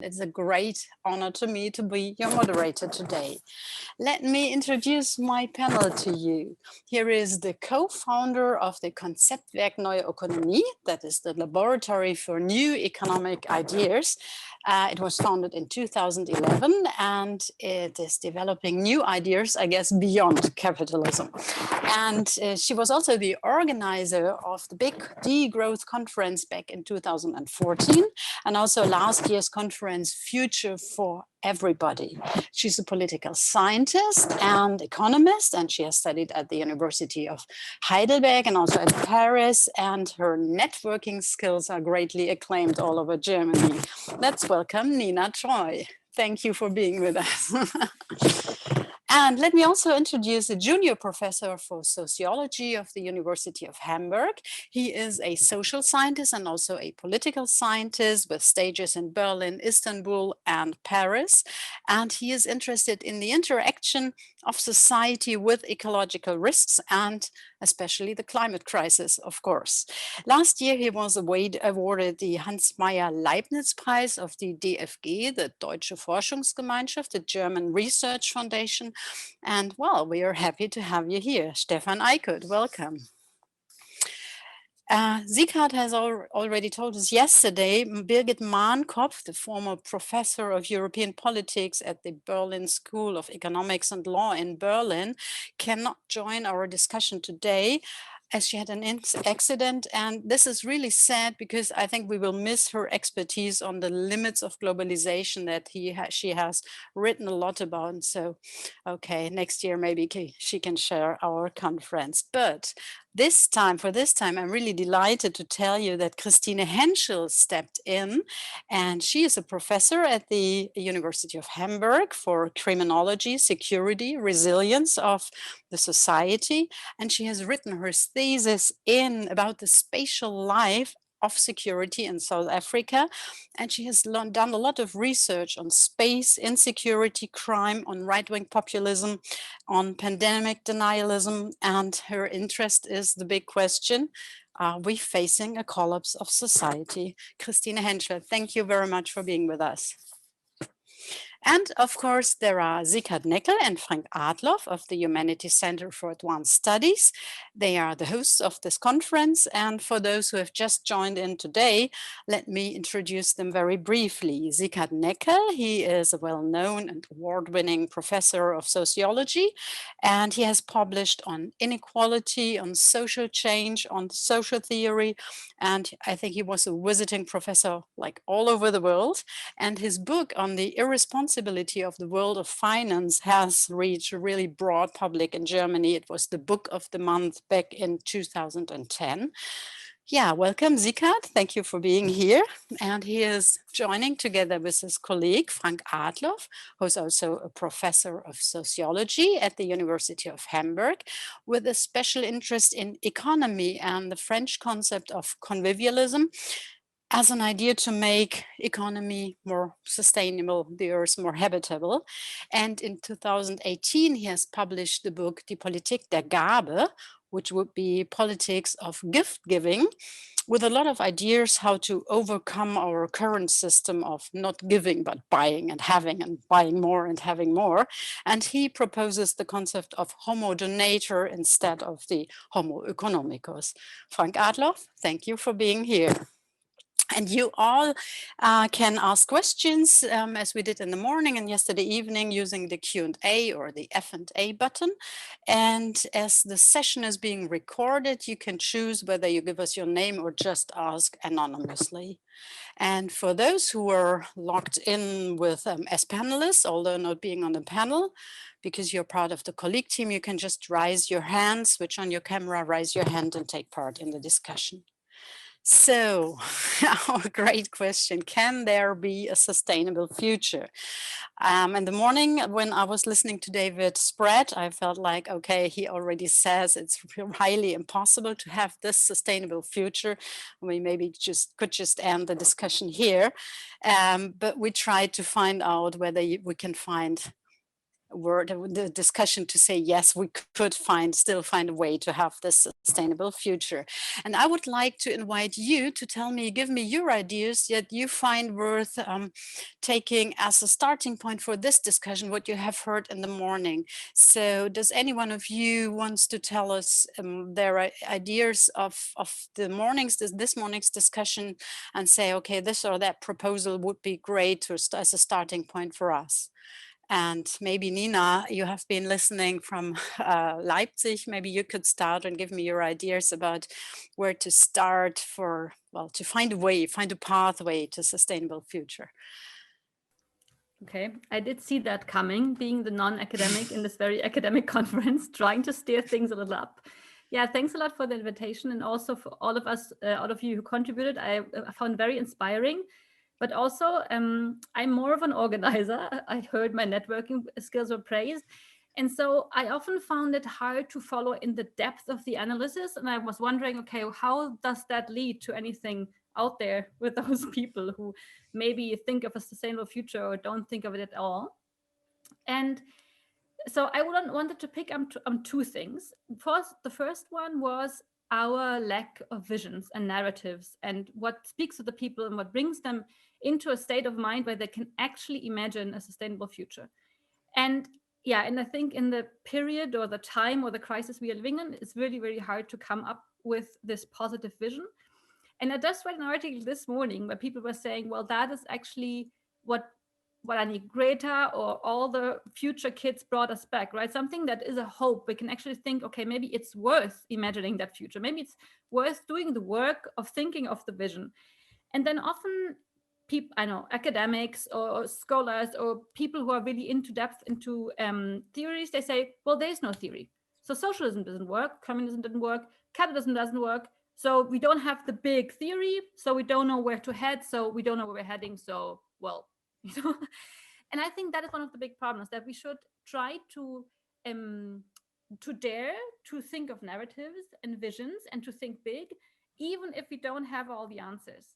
It's a great honor to me to be your moderator today. Let me introduce my panel to you. Here is the co-founder of the Konzeptwerk Neue Ökonomie, that is the laboratory for new economic ideas. It was founded in 2011 and it is developing new ideas, I guess, beyond capitalism. And she was also the organizer of the big degrowth conference back in 2014 and also last year's conference Future for Everybody. She's a political scientist and economist, and she has studied at the University of Heidelberg and also at Paris, and her networking skills are greatly acclaimed all over Germany. Let's welcome Nina Treu. Thank you for being with us. And let me also introduce a junior professor for sociology of the University of Hamburg. He is a social scientist and also a political scientist with stages in Berlin, Istanbul, and Paris. And he is interested in the interaction of society with ecological risks and especially the climate crisis, of course. Last year, he was awarded the Hans-Meyer-Leibniz Prize of the DFG, the Deutsche Forschungsgemeinschaft, the German Research Foundation. And well, we are happy to have you here. Stefan Aykut, welcome. Sighard has already told us yesterday, Birgit Mahnkopf, the former professor of European politics at the Berlin School of Economics and Law in Berlin, cannot join our discussion today as she had an accident. And this is really sad because I think we will miss her expertise on the limits of globalization that she has written a lot about. And so, okay, next year maybe she can share our conference. But for this time, I'm really delighted to tell you that Christine Hentschel stepped in, and she is a professor at the University of Hamburg for criminology, security, resilience of the society. And she has written her thesis about the spatial life of security in South Africa. And she has done a lot of research on space, insecurity, crime, on right-wing populism, on pandemic denialism. And her interest is the big question, are we facing a collapse of society? Christine Hentschel, thank you very much for being with us. And of course, there are Sighard Neckel and Frank Adloff of the Humanities Center for Advanced Studies. They are the hosts of this conference. And for those who have just joined in today, let me introduce them very briefly. Sighard Neckel, he is a well-known and award-winning professor of sociology, and he has published on inequality, on social change, on social theory. And I think he was a visiting professor like all over the world. And his book on the irresponsibility of the world of finance has reached a really broad public in Germany. It was the book of the month back in 2010. Yeah, welcome, Sighard. Thank you for being here. And he is joining together with his colleague, Frank Adloff, who's also a professor of sociology at the University of Hamburg, with a special interest in economy and the French concept of convivialism as an idea to make economy more sustainable, the earth more habitable. And in 2018, he has published the book Die Politik der Gabe, which would be politics of gift giving, with a lot of ideas how to overcome our current system of not giving, but buying and buying more and having more. And he proposes the concept of homo donator instead of the homo economicus. Frank Adloff, thank you for being here. And you all can ask questions as we did in the morning and yesterday evening using the Q&A or the F&A button. And as the session is being recorded, you can choose whether you give us your name or just ask anonymously. And for those who are logged in with as panelists, although not being on the panel, because you're part of the colleague team, you can just raise your hand, switch on your camera, raise your hand and take part in the discussion. So, our great question, can there be a sustainable future? In the morning, when I was listening to David Spratt, I felt like, okay, he already says it's highly impossible to have this sustainable future. We maybe could just end the discussion here. But we tried to find out whether we can find word, the discussion to say, yes, we could still find a way to have this sustainable future. And I would like to invite you to give me your ideas that you find worth taking as a starting point for this discussion, what you have heard in the morning. So does any one of you wants to tell us their ideas of the this morning's discussion, and say, okay, this or that proposal would be great as a starting point for us? And maybe Nina, you have been listening from Leipzig. Maybe you could start and give me your ideas about where to start to find a pathway to sustainable future. Okay, I did see that coming, being the non-academic in this very academic conference, trying to steer things a little up. Yeah, thanks a lot for the invitation, and also for all of us, all of you who contributed. I found very inspiring. But also, I'm more of an organizer. I heard my networking skills were praised. And so I often found it hard to follow in the depth of the analysis. And I was wondering, okay, how does that lead to anything out there with those people who maybe think of a sustainable future or don't think of it at all? And so I wanted to pick up on two things. First, the first one was our lack of visions and narratives, and what speaks to the people and what brings them into a state of mind where they can actually imagine a sustainable future. And yeah, and I think in the period or the time or the crisis we are living in, it's really, really hard to come up with this positive vision. And I just read an article this morning where people were saying, well, that is actually what I need Greta or all the future kids brought us back, right? Something that is a hope. We can actually think, okay, maybe it's worth imagining that future. Maybe it's worth doing the work of thinking of the vision. And then often people, I know, academics or scholars or people who are really into depth into theories, they say, well, there's no theory. So socialism doesn't work, communism didn't work, capitalism doesn't work. So we don't have the big theory, so we don't know where to head, so we don't know where we're heading, so, well, you know. And I think that is one of the big problems, that we should try to dare to think of narratives and visions and to think big, even if we don't have all the answers.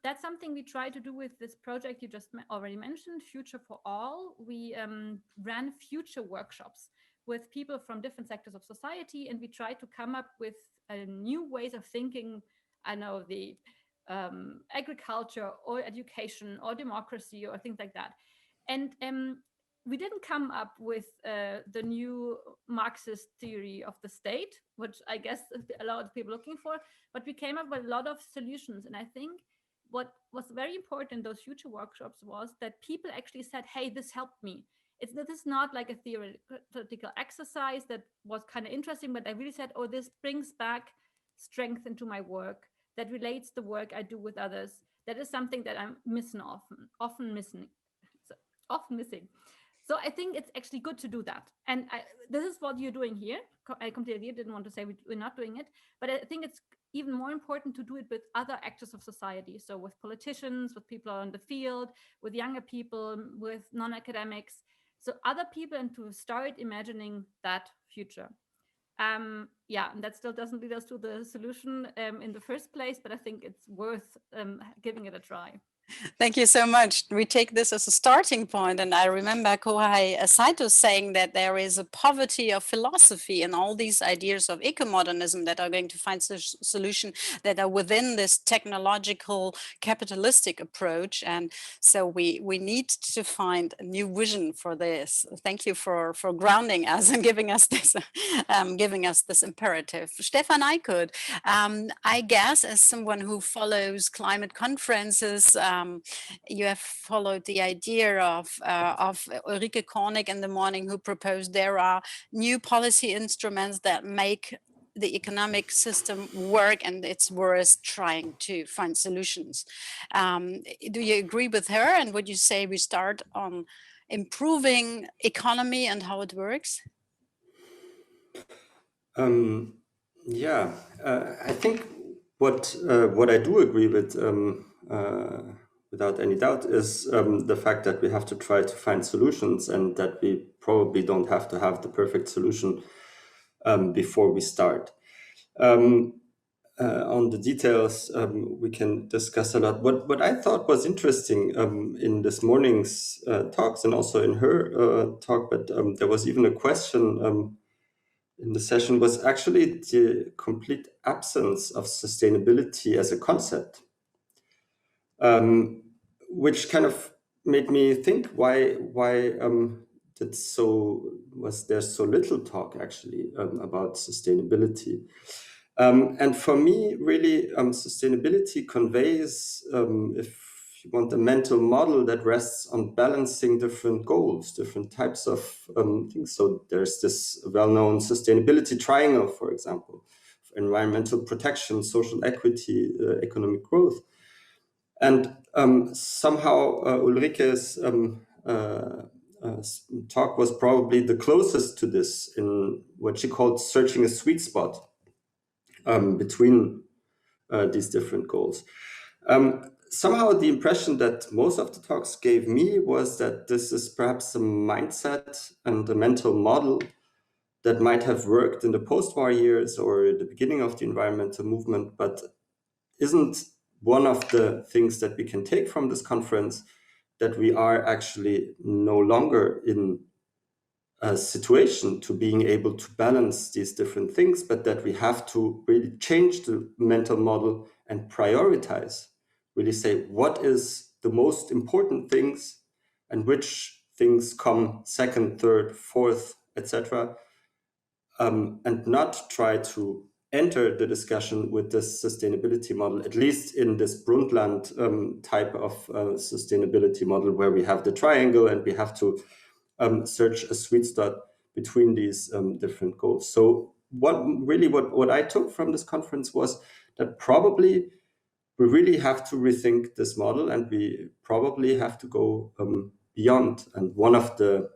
That's something we try to do with this project you just already mentioned, Future for All. We ran future workshops with people from different sectors of society, and we try to come up with new ways of thinking. I know, the agriculture or education or democracy or things like that. And we didn't come up with the new Marxist theory of the state, which I guess a lot of people are looking for, but we came up with a lot of solutions. And I think what was very important in those future workshops was that people actually said, hey, this helped me. This is not like a theoretical exercise that was kind of interesting, but I really said, oh, this brings back strength into my work, that relates the work I do with others. That is something that I'm missing often missing. So I think it's actually good to do that. And this is what you're doing here. I completely didn't want to say we're not doing it, but I think it's even more important to do it with other actors of society. So with politicians, with people in the field, with younger people, with non-academics. So other people, and to start imagining that future. Yeah, and that still doesn't lead us to the solution in the first place, but I think it's worth giving it a try. Thank you so much. We take this as a starting point. And I remember Kohei Saito saying that there is a poverty of philosophy in all these ideas of eco-modernism that are going to find solution that are within this technological capitalistic approach. And so we need to find a new vision for this. Thank you for grounding us and giving us this imperative. Stefan Aykut, I guess as someone who follows climate conferences, you have followed the idea of Ulrike Kornig in the morning, who proposed there are new policy instruments that make the economic system work, and it's worth trying to find solutions. Do you agree with her? And would you say we start on improving economy and how it works? Yeah, I think what I do agree with, without any doubt, is the fact that we have to try to find solutions, and that we probably don't have to have the perfect solution before we start. on the details, we can discuss a lot. What I thought was interesting in this morning's talks and also in her talk, but there was even a question in the session, was actually the complete absence of sustainability as a concept, which kind of made me think why was there so little talk actually about sustainability. And for me, really, sustainability conveys, if you want, a mental model that rests on balancing different goals, different types of things. So there's this well-known sustainability triangle, for example, environmental protection, social equity, economic growth. And somehow Ulrike's talk was probably the closest to this in what she called searching a sweet spot between these different goals. Somehow the impression that most of the talks gave me was that this is perhaps a mindset and a mental model that might have worked in the post-war years or at the beginning of the environmental movement, but isn't one of the things that we can take from this conference, that we are actually no longer in a situation to being able to balance these different things, but that we have to really change the mental model and prioritize, really say what is the most important things and which things come second, third, fourth, etc. And not try to enter the discussion with this sustainability model, at least in this Brundtland type of sustainability model, where we have the triangle and we have to search a sweet spot between these different goals. So what I took from this conference was that probably we really have to rethink this model, and we probably have to go beyond. And one of the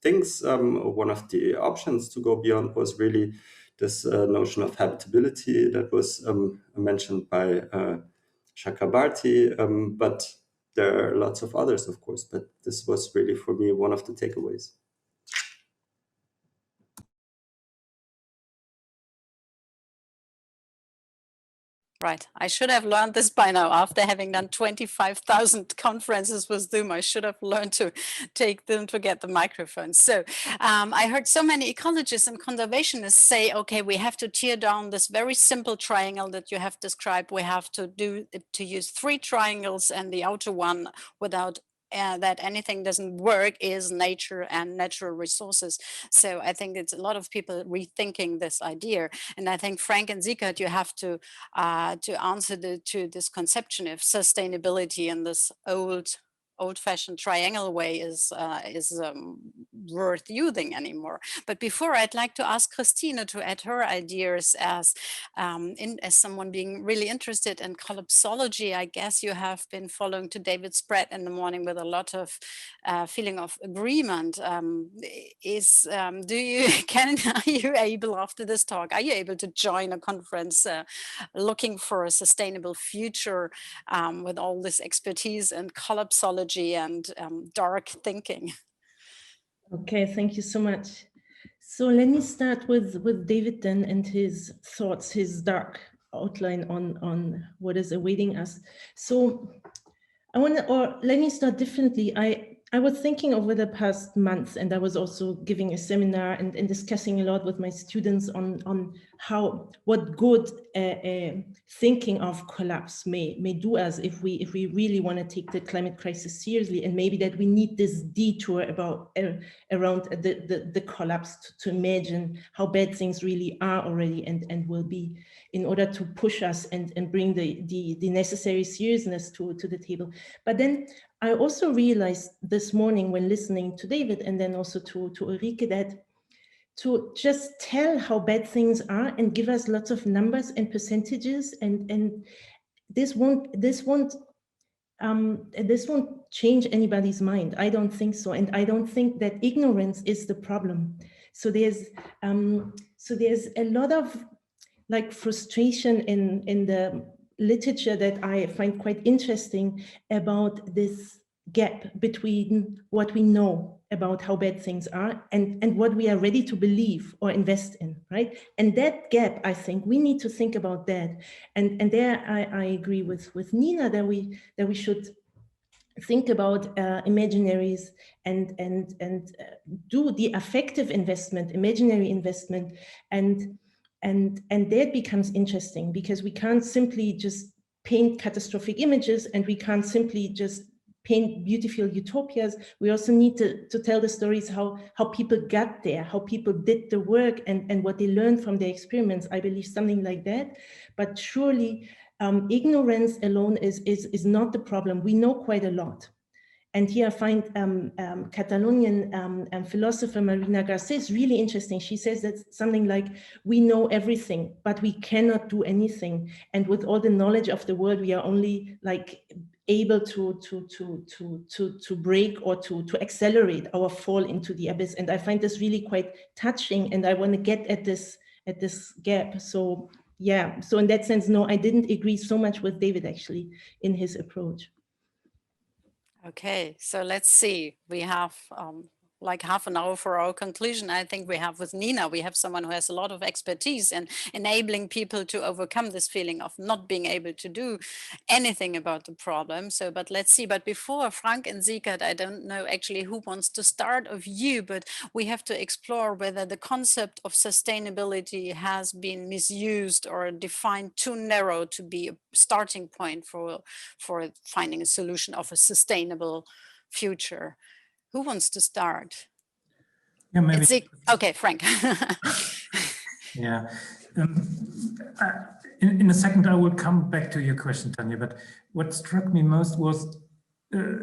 things, one of the options to go beyond was really this notion of habitability that was mentioned by Chakrabarti, but there are lots of others, of course, but this was really for me one of the takeaways. Right. I should have learned this by now. After having done 25,000 conferences with Zoom, I should have learned to take them to get the microphone. So I heard so many ecologists and conservationists say, okay, we have to tear down this very simple triangle that you have described. We have to use 3 triangles, and the outer one without that anything doesn't work is nature and natural resources. So I think it's a lot of people rethinking this idea. And I think Frank and Sighard, you have to answer to this conception of sustainability in this old-fashioned triangle way is worth using anymore. But before, I'd like to ask Christina to add her ideas as someone being really interested in collapsology. I guess you have been following to David's spread in the morning with a lot of feeling of agreement. Are you able, after this talk, are you able to join a conference looking for a sustainable future with all this expertise in collapsology and dark thinking? Okay, thank you so much. So let me start with David then and his thoughts, his dark outline on what is awaiting us. So let me start differently. I was thinking over the past month, and I was also giving a seminar and discussing a lot with my students on what good thinking of collapse may do us if we really want to take the climate crisis seriously, and maybe that we need this detour around the collapse to imagine how bad things really are already and will be, in order to push us and bring the necessary seriousness to the table. But then I also realized this morning when listening to David and then also to Ulrike, that to just tell how bad things are and give us lots of numbers and percentages, and this won't change anybody's mind. I don't think so, and I don't think that ignorance is the problem. So there's a lot of frustration in the literature that I find quite interesting about this gap between what we know about how bad things are and what we are ready to believe or invest in, right? And that gap, I think we need to think about that. And there I agree with Nina that we should think about imaginaries and do the affective investment, imaginary investment, and that becomes interesting, because we can't simply just paint catastrophic images, and we can't simply just paint beautiful utopias. We also need to tell the stories how people got there, how people did the work, and what they learned from their experiments. I believe something like that. But surely ignorance alone is not the problem. We know quite a lot. And here I find Catalonian philosopher Marina Garcés really interesting. She says that something like, we know everything, but we cannot do anything. And with all the knowledge of the world, we are only like able to break or to accelerate our fall into the abyss. And I find this really quite touching, and I want to get at this gap. So yeah, so in that sense, no, I didn't agree so much with David actually in his approach. Okay, so let's see. We have like half an hour for our conclusion. I think we have with Nina, we have someone who has a lot of expertise in enabling people to overcome this feeling of not being able to do anything about the problem. So, but let's see. But before Frank and Sighard, I don't know actually who wants to start of you, but we have to explore whether the concept of sustainability has been misused or defined too narrow to be a starting point for finding a solution of a sustainable future. Who wants to start? Yeah, maybe. Okay, Frank. Yeah. In a second, I will come back to your question, Tanja. But what struck me most was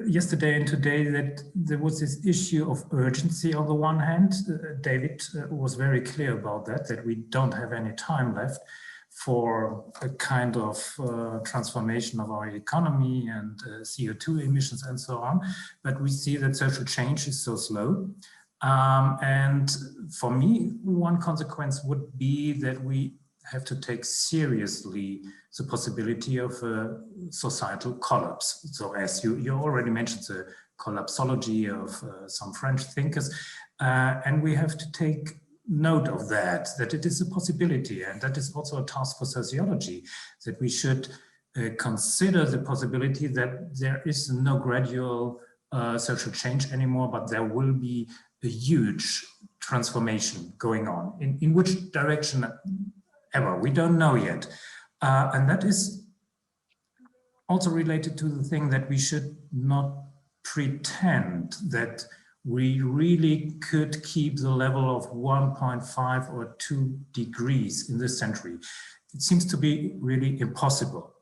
yesterday and today that there was this issue of urgency on the one hand. David was very clear about that we don't have any time left for a kind of transformation of our economy and CO2 emissions and so on. But we see that social change is so slow. And for me, one consequence would be that we have to take seriously the possibility of a societal collapse. So as you already mentioned, the collapsology of some French thinkers, and we have to take note of that it is a possibility, and that is also a task for sociology, that we should consider the possibility that there is no gradual social change anymore, but there will be a huge transformation going on. In which direction ever, we don't know yet. And that is also related to the thing that we should not pretend that we really could keep the level of 1.5 or 2 degrees in this century. It seems to be really impossible.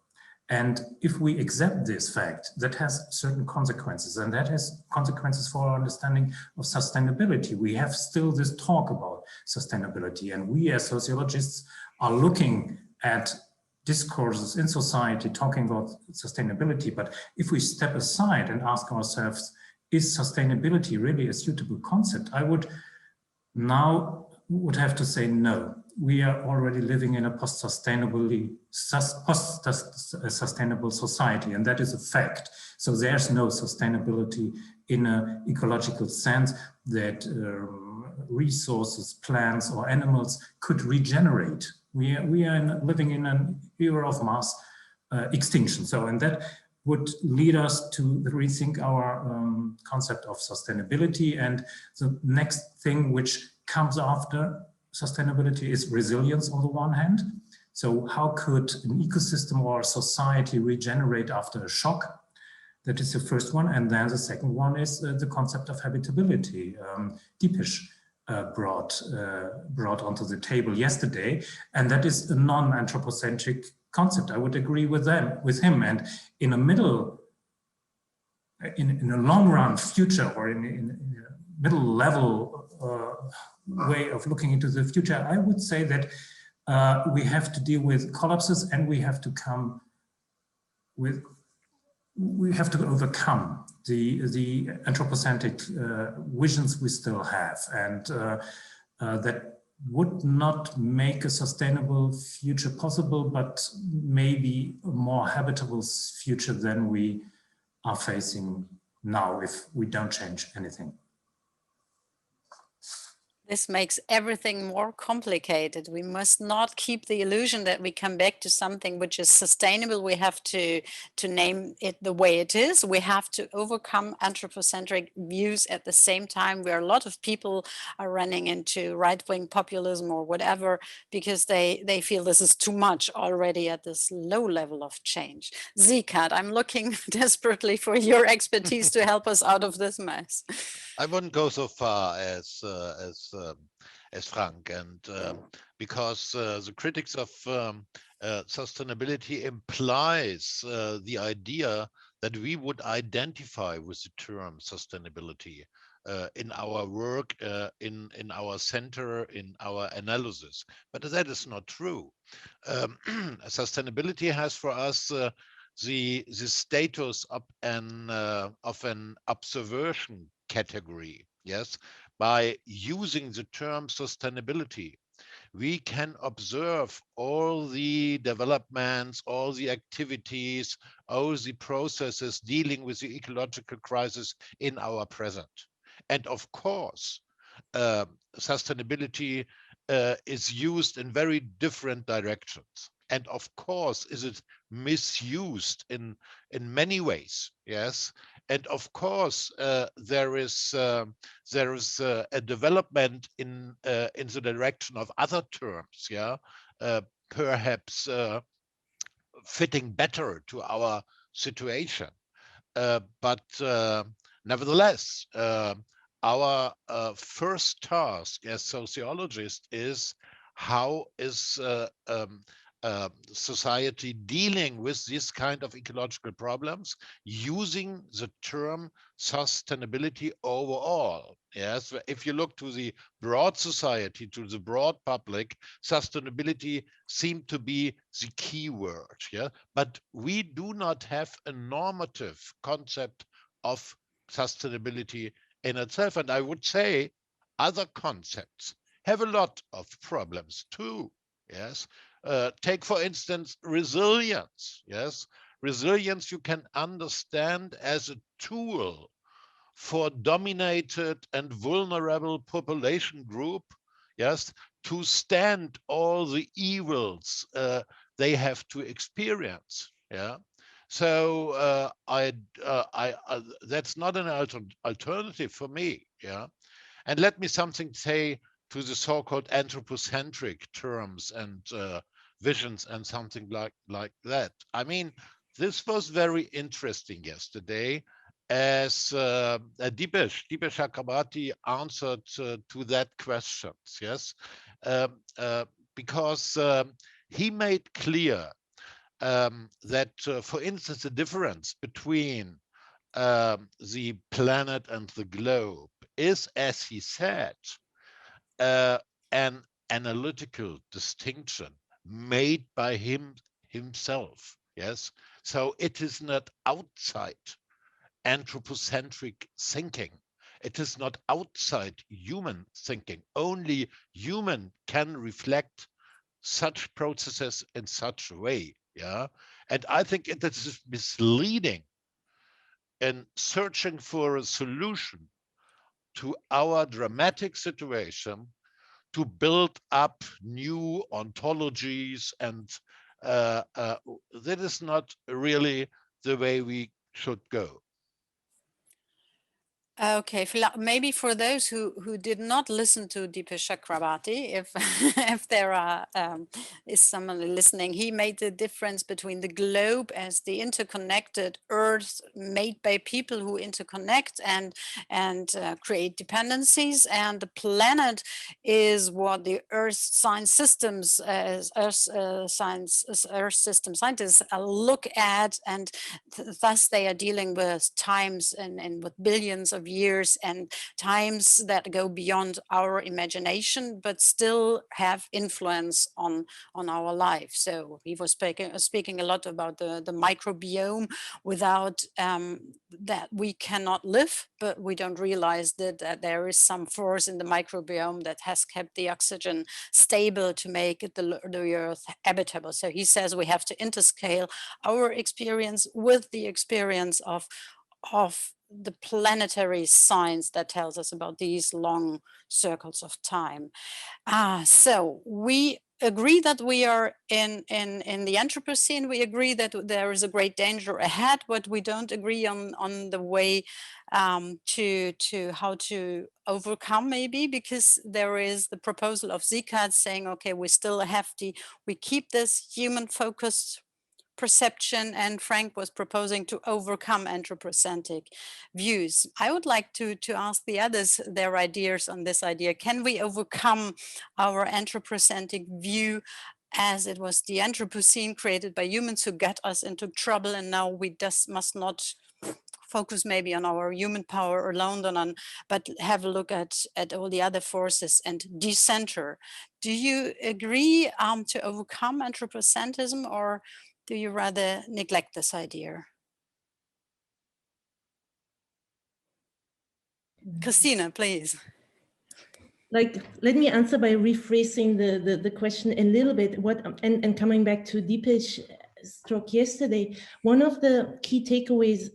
And if we accept this fact, that has certain consequences, and that has consequences for our understanding of sustainability. We have still this talk about sustainability, and we as sociologists are looking at discourses in society talking about sustainability. But if we step aside and ask ourselves, is sustainability really a suitable concept? I would have to say no. We are already living in a post-sustainable society, and that is a fact. So there's no sustainability in an ecological sense that resources, plants or animals could regenerate. We are living in an era of mass extinction. So, and that would lead us to rethink our concept of sustainability. And the next thing which comes after sustainability is resilience on the one hand. So how could an ecosystem or a society regenerate after a shock? That is the first one. And then the second one is the concept of habitability. Deepish brought onto the table yesterday. And that is a non-anthropocentric concept. I would agree with him. And in a long run future, or in a middle level way of looking into the future, I would say that we have to deal with collapses, and we have to overcome the anthropocentric visions we still have, and that would not make a sustainable future possible, but maybe a more habitable future than we are facing now if we don't change anything. This makes everything more complicated. We must not keep the illusion that we come back to something which is sustainable. We have to name it the way it is. We have to overcome anthropocentric views at the same time, where a lot of people are running into right-wing populism or whatever, because they feel this is too much already at this low level of change. Sighard, I'm looking desperately for your expertise to help us out of this mess. I wouldn't go so far as Frank, and because the critics of sustainability implies the idea that we would identify with the term sustainability in our work, in our center, in our analysis, but that is not true. Sustainability has for us the status of an observation category. Yes, by using the term sustainability, we can observe all the developments, all the activities, all the processes dealing with the ecological crisis in our present. And of course, sustainability is used in very different directions. And of course, is it misused in many ways? Yes. And of course, there is a development in the direction of other terms, yeah, perhaps fitting better to our situation. But nevertheless, our first task as sociologists is how is society dealing with this kind of ecological problems using the term sustainability overall. Yes, if you look to the broad society, to the broad public, sustainability seemed to be the key word. Yeah, but we do not have a normative concept of sustainability in itself, and I would say other concepts have a lot of problems too. Yes. Take, for instance, resilience. Yes, resilience you can understand as a tool for dominated and vulnerable population group. Yes, to stand all the evils they have to experience. Yeah. So that's not an alternative for me. Yeah. And let me something say to the so-called anthropocentric terms and visions and something like that. I mean, this was very interesting yesterday, as Dipesh Chakrabarty answered to that question. Yes, because he made clear that, for instance, the difference between the planet and the globe is, as he said, an analytical distinction made by himself. Yes, so it is not outside anthropocentric thinking. It is not outside human thinking. Only human can reflect such processes in such a way. Yeah, and I think it is misleading in searching for a solution to our dramatic situation to build up new ontologies, and that is not really the way we should go. Okay, maybe for those who did not listen to Dipesh Chakrabarty, if if there are is someone listening, he made the difference between the globe as the interconnected Earth made by people who interconnect and create dependencies, and the planet is what the Earth science systems, Earth system scientists look at, and thus they are dealing with times and with billions of years and times that go beyond our imagination, but still have influence on our life. So he was speaking a lot about the microbiome. Without that, we cannot live, but we don't realize that there is some force in the microbiome that has kept the oxygen stable to make the Earth habitable. So he says we have to interscale our experience with the experience of the planetary science that tells us about these long circles of time. So we agree that we are in the Anthropocene. We agree that there is a great danger ahead, but we don't agree on the way to how to overcome, maybe, because there is the proposal of Sighard saying, okay, we still have we keep this human focused perception, and Frank was proposing to overcome anthropocentric views. I would like to ask the others their ideas on this idea. Can we overcome our anthropocentric view, as it was the Anthropocene created by humans who got us into trouble, and now we just must not focus maybe on our human power alone, but have a look at all the other forces and decenter. Do you agree to overcome anthropocentrism, or do you rather neglect this idea? Christina, please. Like, let me answer by rephrasing the question a little bit. And coming back to Deepesh talk yesterday, one of the key takeaways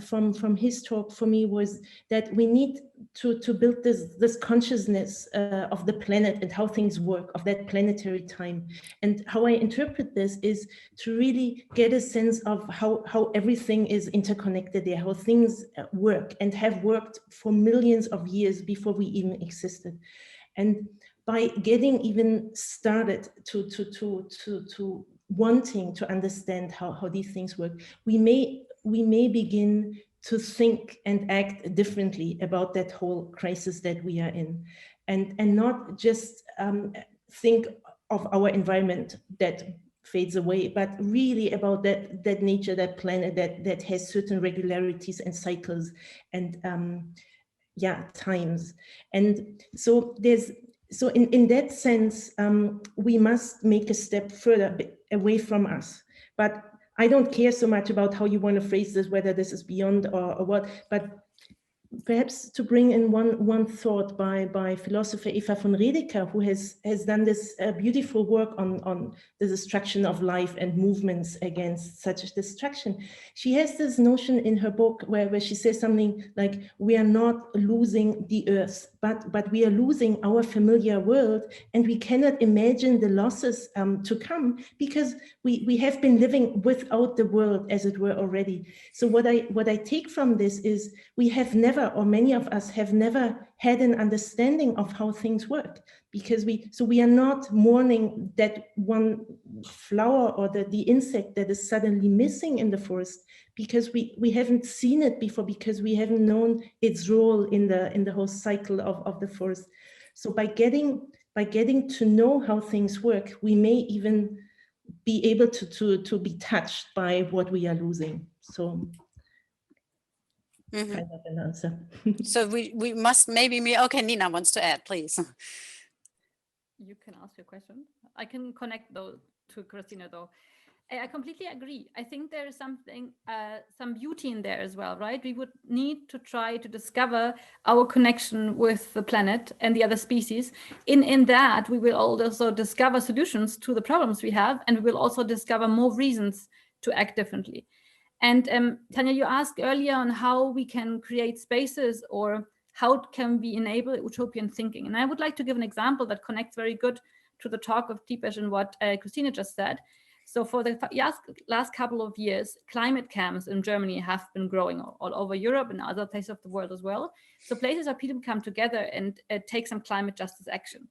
from his talk for me was that we need to build this consciousness of the planet and how things work, of that planetary time. And how I interpret this is to really get a sense of how everything is interconnected there, how things work and have worked for millions of years before we even existed. And by getting even started to wanting to understand how these things work, we may begin to think and act differently about that whole crisis that we are in, and not just think of our environment that fades away, but really about that nature, that planet that has certain regularities and cycles and times. And so in that sense, we must make a step further away from us. But I don't care so much about how you want to phrase this, whether this is beyond or what, but perhaps to bring in one thought by philosopher Eva von Redeker, who has done this beautiful work on the destruction of life and movements against such destruction. She has this notion in her book where she says something like, we are not losing the earth, but we are losing our familiar world, and we cannot imagine the losses to come, because we have been living without the world, as it were, already. So what I take from this is, we have never, or many of us have never, had an understanding of how things work, because we are not mourning that one flower or the insect that is suddenly missing in the forest, because we haven't seen it before, because we haven't known its role in the whole cycle of the forest. So by getting to know how things work, we may even be able to be touched by what we are losing. So kind of an answer. So we must maybe, okay, Nina wants to add, please. You can ask your question. I can connect though to Christina though. I completely agree. I think there is something, some beauty in there as well, right? We would need to try to discover our connection with the planet and the other species. In that, we will also discover solutions to the problems we have, and we will also discover more reasons to act differently. And Tanja, you asked earlier on how we can create spaces, or how can we enable utopian thinking. And I would like to give an example that connects very good to the talk of Deepesh and what Christina just said. So for the last couple of years, climate camps in Germany have been growing all over Europe and other places of the world as well. So places where people come together and take some climate justice action.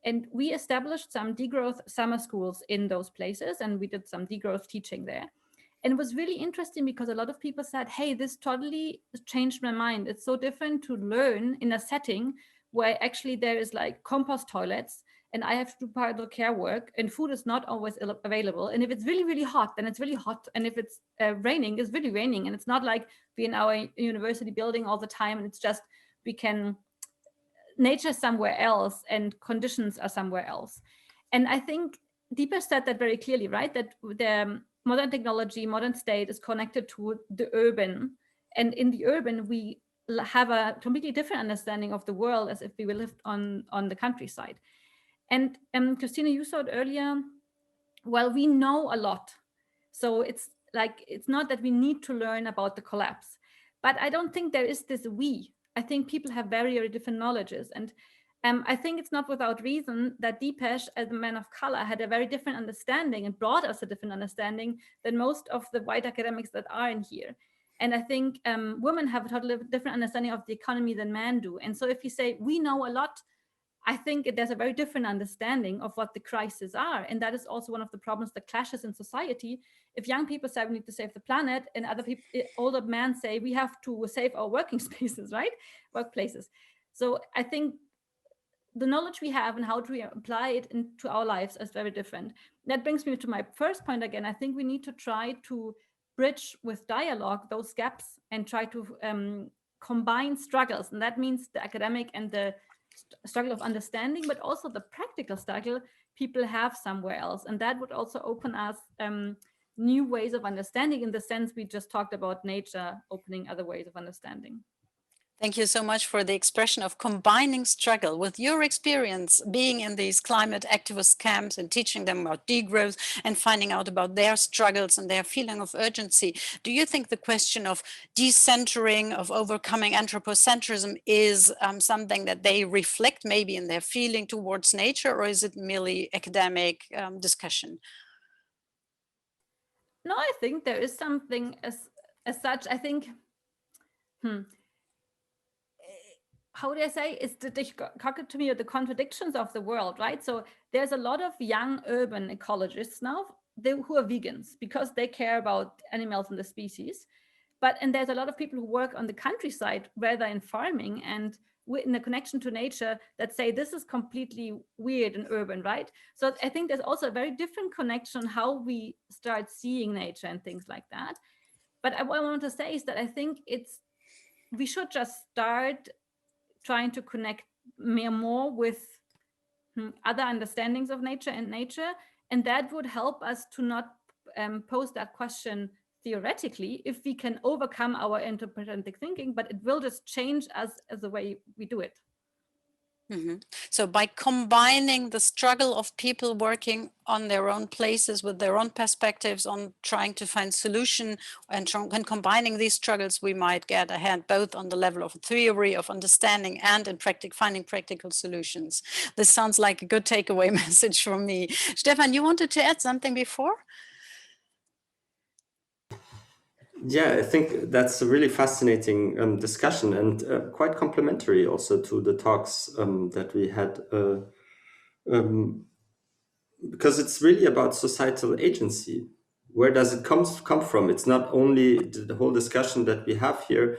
And we established some degrowth summer schools in those places, and we did some degrowth teaching there. And it was really interesting because a lot of people said, hey, this totally changed my mind. It's so different to learn in a setting where actually there is like compost toilets, and I have to do parental care work, and food is not always available. And if it's really, really hot, then it's really hot. And if it's raining, it's really raining. And it's not like we're in our university building all the time, and it's just, nature somewhere else and conditions are somewhere else. And I think Deepesh said that very clearly, right? That the modern technology, modern state is connected to the urban. And in the urban, we have a completely different understanding of the world as if we lived on the countryside. And Christina, you said earlier, well, we know a lot. So it's like, it's not that we need to learn about the collapse, But I don't think there is this we. I think people have very, very different knowledges. And I think it's not without reason that Deepesh, as a man of color, had a very different understanding and brought us a different understanding than most of the white academics that are in here. And I think women have a totally different understanding of the economy than men do. And so if you say we know a lot, I think there's a very different understanding of what the crises are. And that is also one of the problems that clashes in society. If young people say we need to save the planet, and other people, older men say we have to save our working spaces, right? Workplaces. So I think the knowledge we have and how to apply it into our lives is very different. That brings me to my first point again. I think we need to try to bridge with dialogue those gaps and try to combine struggles. And that means the academic and the struggle of understanding, but also the practical struggle people have somewhere else. And that would also open us new ways of understanding, in the sense we just talked about nature opening other ways of understanding. Thank you so much for the expression of combining struggle. With your experience being in these climate activist camps and teaching them about degrowth and finding out about their struggles and their feeling of urgency, do you think the question of decentering, of overcoming anthropocentrism is something that they reflect maybe in their feeling towards nature, or is it merely academic discussion? No, I think there is something as such. I think, how do I say, it's the dichotomy or the contradictions of the world, right? So there's a lot of young urban ecologists now who are vegans because they care about animals and the species. And there's a lot of people who work on the countryside rather in farming and in a connection to nature that say this is completely weird and urban, right? So I think there's also a very different connection how we start seeing nature and things like that. But what I want to say is that I think we should just start trying to connect more with other understandings of nature, and that would help us to not pose that question theoretically if we can overcome our interpretive thinking, but it will just change us as the way we do it. Mm-hmm. So by combining the struggle of people working on their own places with their own perspectives on trying to find solution and combining these struggles, we might get ahead both on the level of theory, of understanding, and in finding practical solutions. This sounds like a good takeaway message from me. Stefan, you wanted to add something before? Yeah, I think that's a really fascinating discussion, and quite complementary also to the talks that we had, because it's really about societal agency. Where does it come from? It's not only the whole discussion that we have here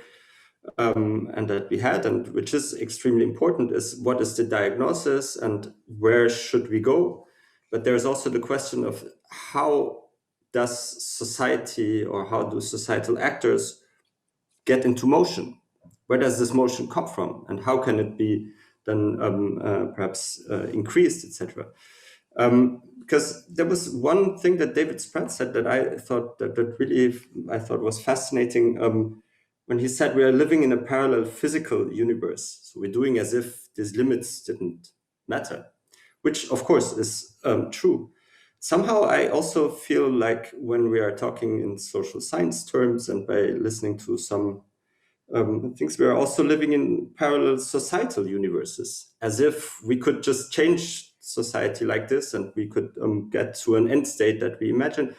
and that we had, and which is extremely important, is what is the diagnosis and where should we go? But there's also the question of how does society, or how do societal actors get into motion? Where does this motion come from, and how can it be then perhaps increased, etc.? Because there was one thing that David Spratt said that I thought was fascinating when he said we are living in a parallel physical universe. So we're doing as if these limits didn't matter, which of course is true. Somehow I also feel like when we are talking in social science terms and by listening to some things, we are also living in parallel societal universes, as if we could just change society like this and we could get to an end state that we imagine.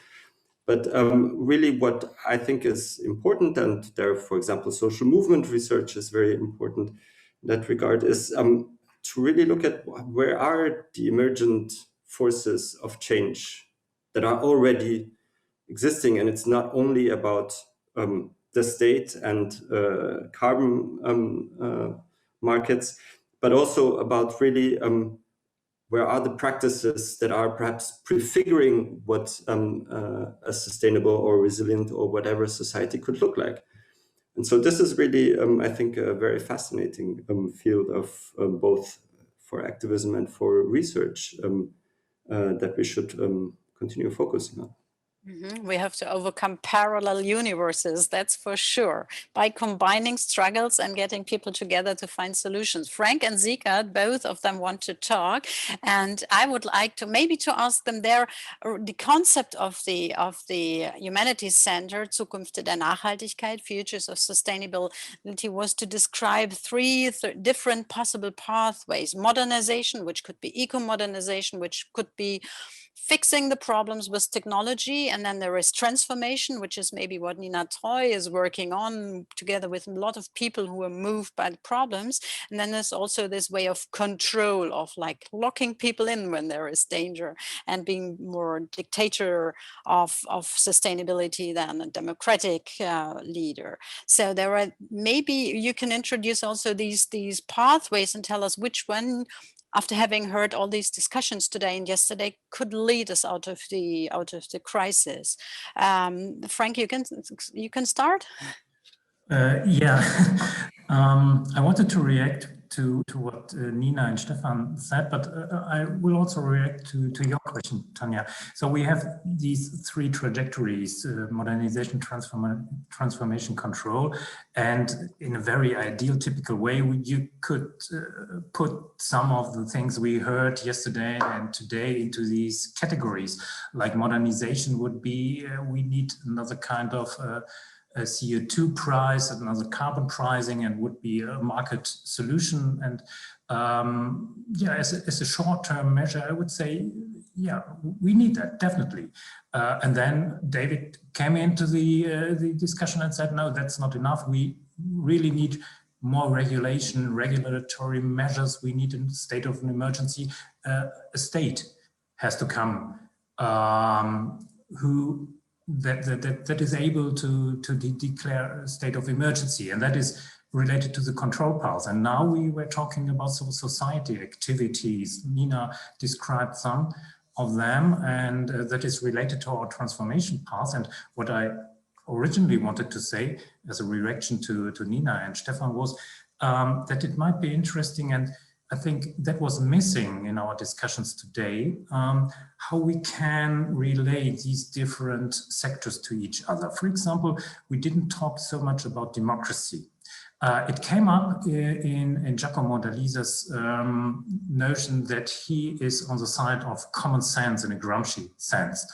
But really what I think is important, and there, for example, social movement research is very important in that regard, is to really look at where are the emergent forces of change that are already existing. And it's not only about the state and carbon markets, but also about really where are the practices that are perhaps prefiguring what a sustainable or resilient or whatever society could look like. And so this is really, I think, a very fascinating field of both for activism and for research that we should continue focusing on. We have to overcome parallel universes, that's for sure, by combining struggles and getting people together to find solutions. Frank and Sighard, both of them want to talk, and I would like to maybe to ask them the concept of the Humanities Center, Zukunft der Nachhaltigkeit, Futures of Sustainability, was to describe three different possible pathways. Modernization, which could be eco-modernization, which could be fixing the problems with technology, and then there is transformation, which is maybe what Nina Treu is working on together with a lot of people who are moved by the problems. And then there's also this way of control, of like locking people in when there is danger, and being more dictator of sustainability than a democratic leader. So there are, maybe you can introduce also these pathways and tell us which one, after having heard all these discussions today and yesterday, could lead us out of the crisis. Frank, you can start. Yeah, I wanted to react to what Nina and Stefan said, but I will also react to your question, Tanja. So we have these three trajectories: modernization, transformation, control, and in a very ideal, typical way, you could put some of the things we heard yesterday and today into these categories. Like modernization would be, we need another kind of a CO2 price, another carbon pricing, and would be a market solution. And yeah, as a short-term measure, I would say, yeah, we need that, definitely. And then David came into the discussion and said, no, that's not enough. We really need more regulation, regulatory measures. We need a state of an emergency. A state has to come that is able to declare a state of emergency, and that is related to the control path. And now we were talking about civil society activities. Nina described some of them, and that is related to our transformation path. And what I originally wanted to say as a reaction to Nina and Stefan was that it might be interesting, and I think that was missing in our discussions today, how we can relate these different sectors to each other. For example, we didn't talk so much about democracy. It came up in Giacomo Dalisa's notion that he is on the side of common sense in a Gramsci sense.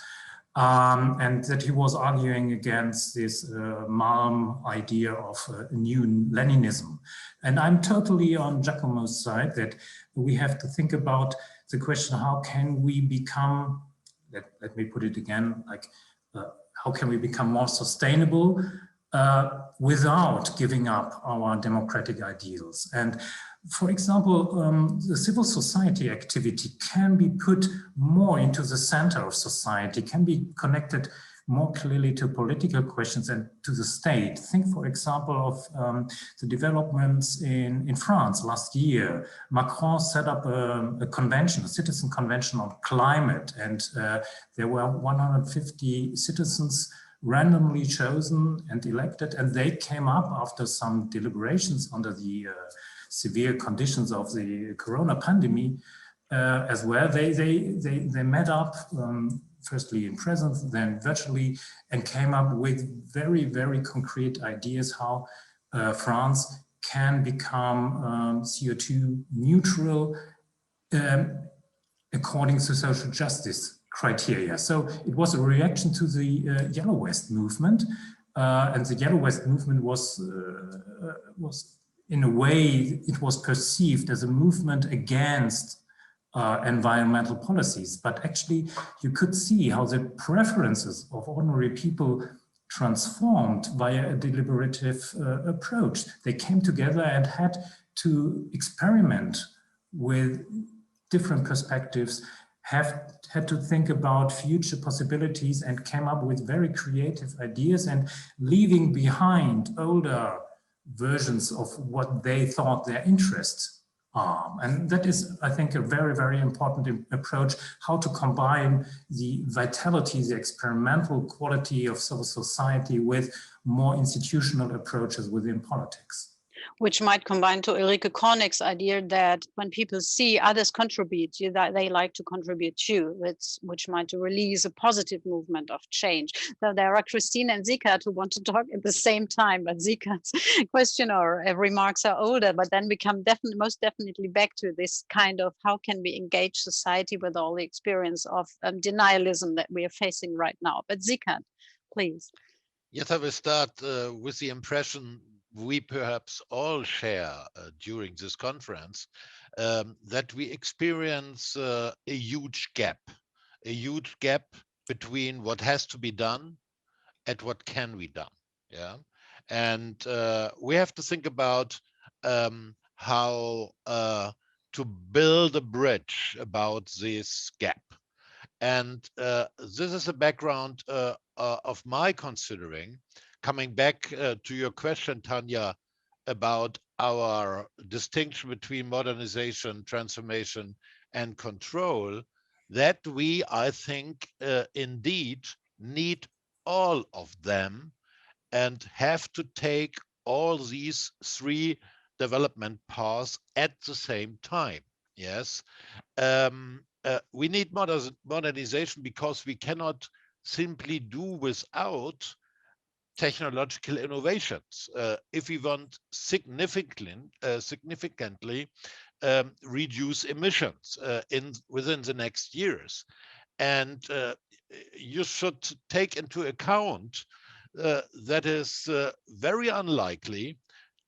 And that he was arguing against this Malm idea of new Leninism. And I'm totally on Giacomo's side, that we have to think about the question, how can we become, let me put it again, like how can we become more sustainable without giving up our democratic ideals? And for example, the civil society activity can be put more into the center of society, can be connected more clearly to political questions and to the state. Think, for example, of the developments in France last year. Macron set up a convention, a citizen convention on climate, and there were 150 citizens randomly chosen and elected, and they came up after some deliberations under the severe conditions of the corona pandemic as well. They met up firstly in presence, then virtually, and came up with very, very concrete ideas how France can become CO2 neutral according to social justice criteria. So it was a reaction to the Yellow Vest movement, and the Yellow Vest movement was in a way, it was perceived as a movement against environmental policies, but actually you could see how the preferences of ordinary people transformed via a deliberative approach. They came together and had to experiment with different perspectives, had to think about future possibilities, and came up with very creative ideas, and leaving behind older versions of what they thought their interests are. And that is, I think, a very, very important approach, how to combine the vitality, the experimental quality of civil society with more institutional approaches within politics. Which might combine to Ulrike Kornick's idea that when people see others contribute, that they like to contribute too, which might release a positive movement of change. So there are Christine and Sighard who want to talk at the same time, but Sighard's question or remarks are older, but then we come most definitely back to this kind of how can we engage society with all the experience of denialism that we are facing right now. But Sighard, please. Yes, I will start with the impression we perhaps all share during this conference, that we experience a huge gap between what has to be done and what can be done. Yeah, and we have to think about how to build a bridge about this gap. And this is a background of my considering, coming back to your question, Tanja, about our distinction between modernization, transformation, and control, that we, I think, indeed need all of them and have to take all these three development paths at the same time. Yes. We need modernization because we cannot simply do without technological innovations if we want significantly reduce emissions within the next years. And you should take into account that is very unlikely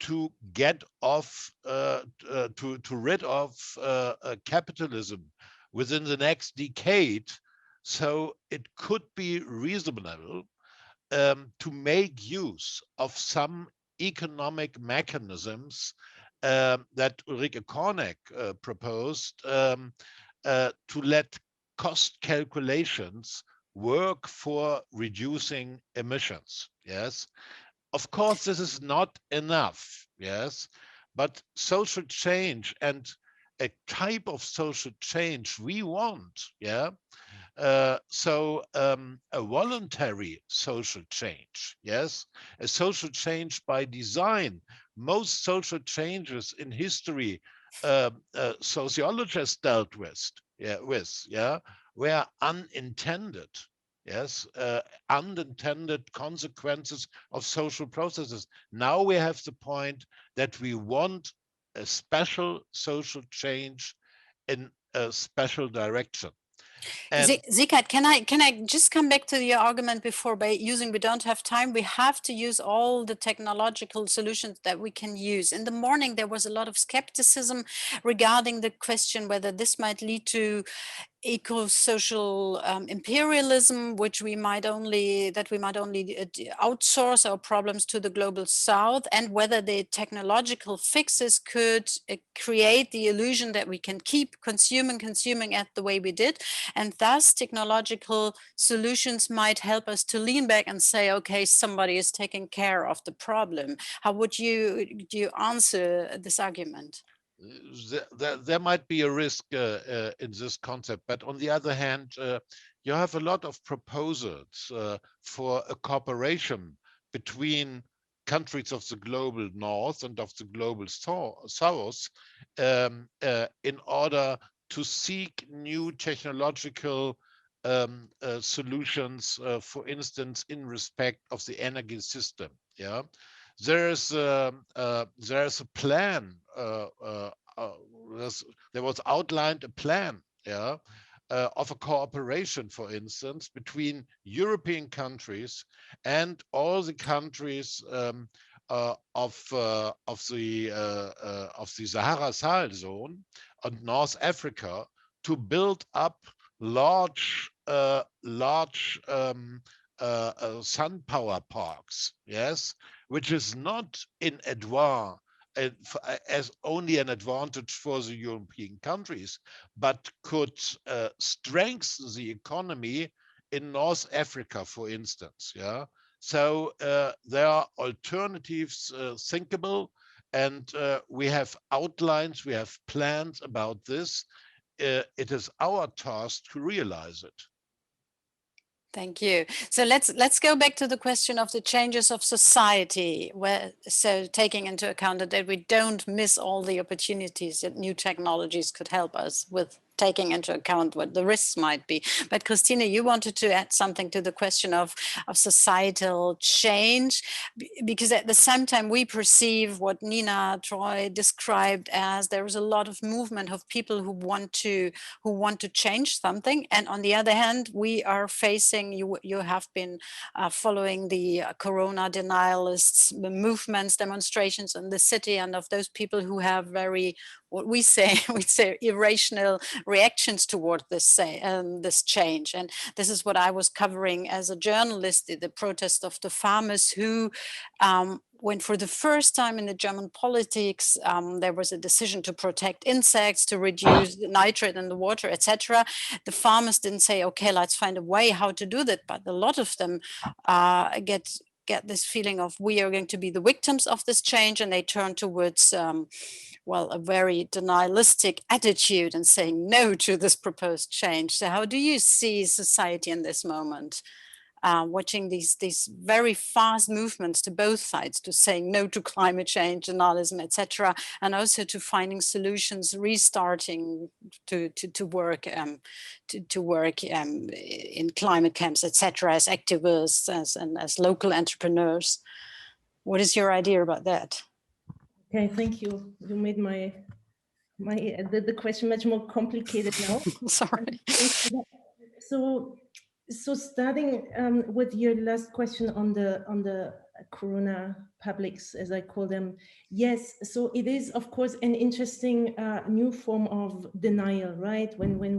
to get off, to rid of capitalism within the next decade. So it could be reasonable to make use of some economic mechanisms that Ulrike Kornick proposed to let cost calculations work for reducing emissions. Yes. Of course, this is not enough, yes, but social change and a type of social change we want, yeah. So a voluntary social change, yes, a social change by design. Most social changes in history, sociologists dealt with, were unintended. Yes, unintended consequences of social processes. Now we have the point that we want a special social change in a special direction. Sighard, can I just come back to your argument before by using we don't have time? We have to use all the technological solutions that we can use. In the morning, there was a lot of skepticism regarding the question whether this might lead to eco-social imperialism, which we might only outsource our problems to the global south, and whether the technological fixes could create the illusion that we can keep consuming at the way we did, and thus technological solutions might help us to lean back and say, okay, somebody is taking care of the problem. How would you answer this argument? There might be a risk in this concept, but on the other hand, you have a lot of proposals for a cooperation between countries of the global north and of the global south in order to seek new technological solutions, for instance, in respect of the energy system. Yeah. There's a plan. There was outlined a plan, yeah, of a cooperation, for instance, between European countries and all the countries of the Sahara Sahel zone and North Africa to build up large sun power parks. Yes. Which is not in advance as only an advantage for the European countries, but could strengthen the economy in North Africa, for instance. Yeah. So there are alternatives thinkable, and we have outlines, we have plans about this. It is our task to realize it. Thank you. So let's go back to the question of the changes of society, so taking into account that we don't miss all the opportunities that new technologies could help us with, taking into account what the risks might be. But Christina, you wanted to add something to the question of societal change, because at the same time we perceive what Nina Treu described as there is a lot of movement of people who want to change something, and on the other hand we are facing, you have been following the corona denialists movements, demonstrations in the city, and of those people who have very, what we say irrational reactions toward this change. And this is what I was covering as a journalist, the protest of the farmers who, when for the first time in the German politics, there was a decision to protect insects, to reduce the nitrate in the water, etc. The farmers didn't say, okay, let's find a way how to do that. But a lot of them get this feeling of we are going to be the victims of this change, and they turn towards a very denialistic attitude and saying no to this proposed change. So how do you see society in this moment? Watching these very fast movements to both sides, to saying no to climate change, denialism, etc., and also to finding solutions, restarting to work in climate camps, etc., as activists, as local entrepreneurs. What is your idea about that? Okay, thank you. You made the question much more complicated now. Sorry. So starting with your last question on the corona publics, as I call them, yes. So it is, of course, an interesting new form of denial, right? When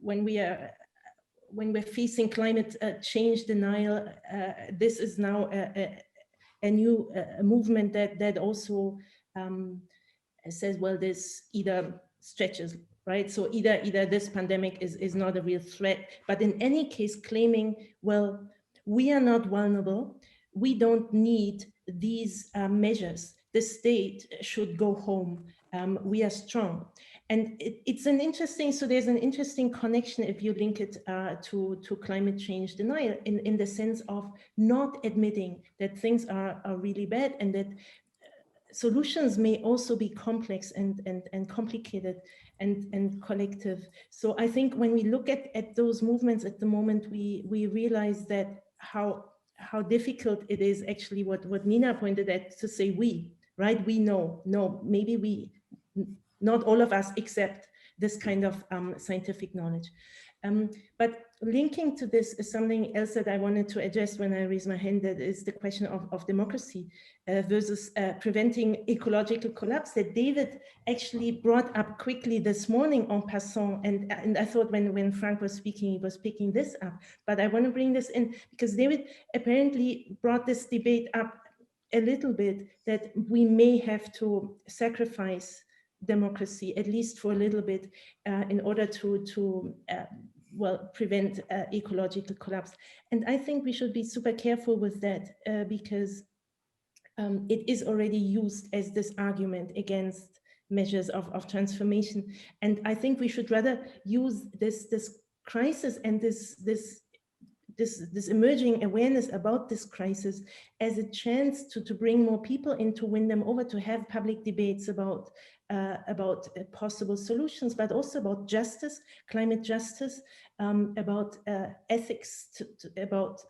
we're facing climate change denial, this is now a new movement that also says, well, this either stretches, right? So either this pandemic is not a real threat, but in any case claiming, well, we are not vulnerable, we don't need these measures, the state should go home, we are strong. And it's an interesting, so there's an interesting connection if you link it to climate change denial in the sense of not admitting that things are really bad, and that solutions may also be complex and complicated and collective. So I think when we look at those movements at the moment, we realize that how difficult it is, actually what Nina pointed at, to say we, right? We know, no, maybe not all of us accept this kind of scientific knowledge. But linking to this is something else that I wanted to address when I raised my hand, that is the question of democracy versus preventing ecological collapse, that David actually brought up quickly this morning en passant. And I thought when Frank was speaking, he was picking this up. But I want to bring this in because David apparently brought this debate up a little bit, that we may have to sacrifice democracy, at least for a little bit, in order to prevent ecological collapse. And I think we should be super careful with that because it is already used as this argument against measures of transformation. And I think we should rather use this crisis and this emerging awareness about this crisis as a chance to bring more people in, to win them over, to have public debates about possible solutions, but also about justice, climate justice, about ethics, about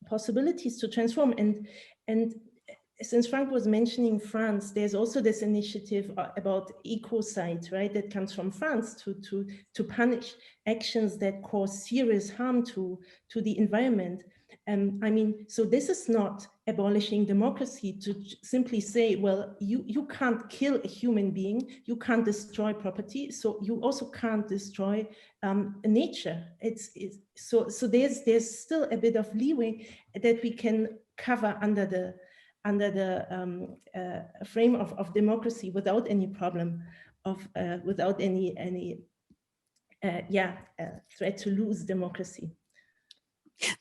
possibilities to transform. And since Frank was mentioning France, there's also this initiative about ecocide, right, that comes from France to punish actions that cause serious harm to the environment. I mean, so this is not abolishing democracy to simply say, well, you can't kill a human being, you can't destroy property, so you also can't destroy nature. So there's still a bit of leeway that we can cover under the frame of democracy without any problem without any threat to lose democracy.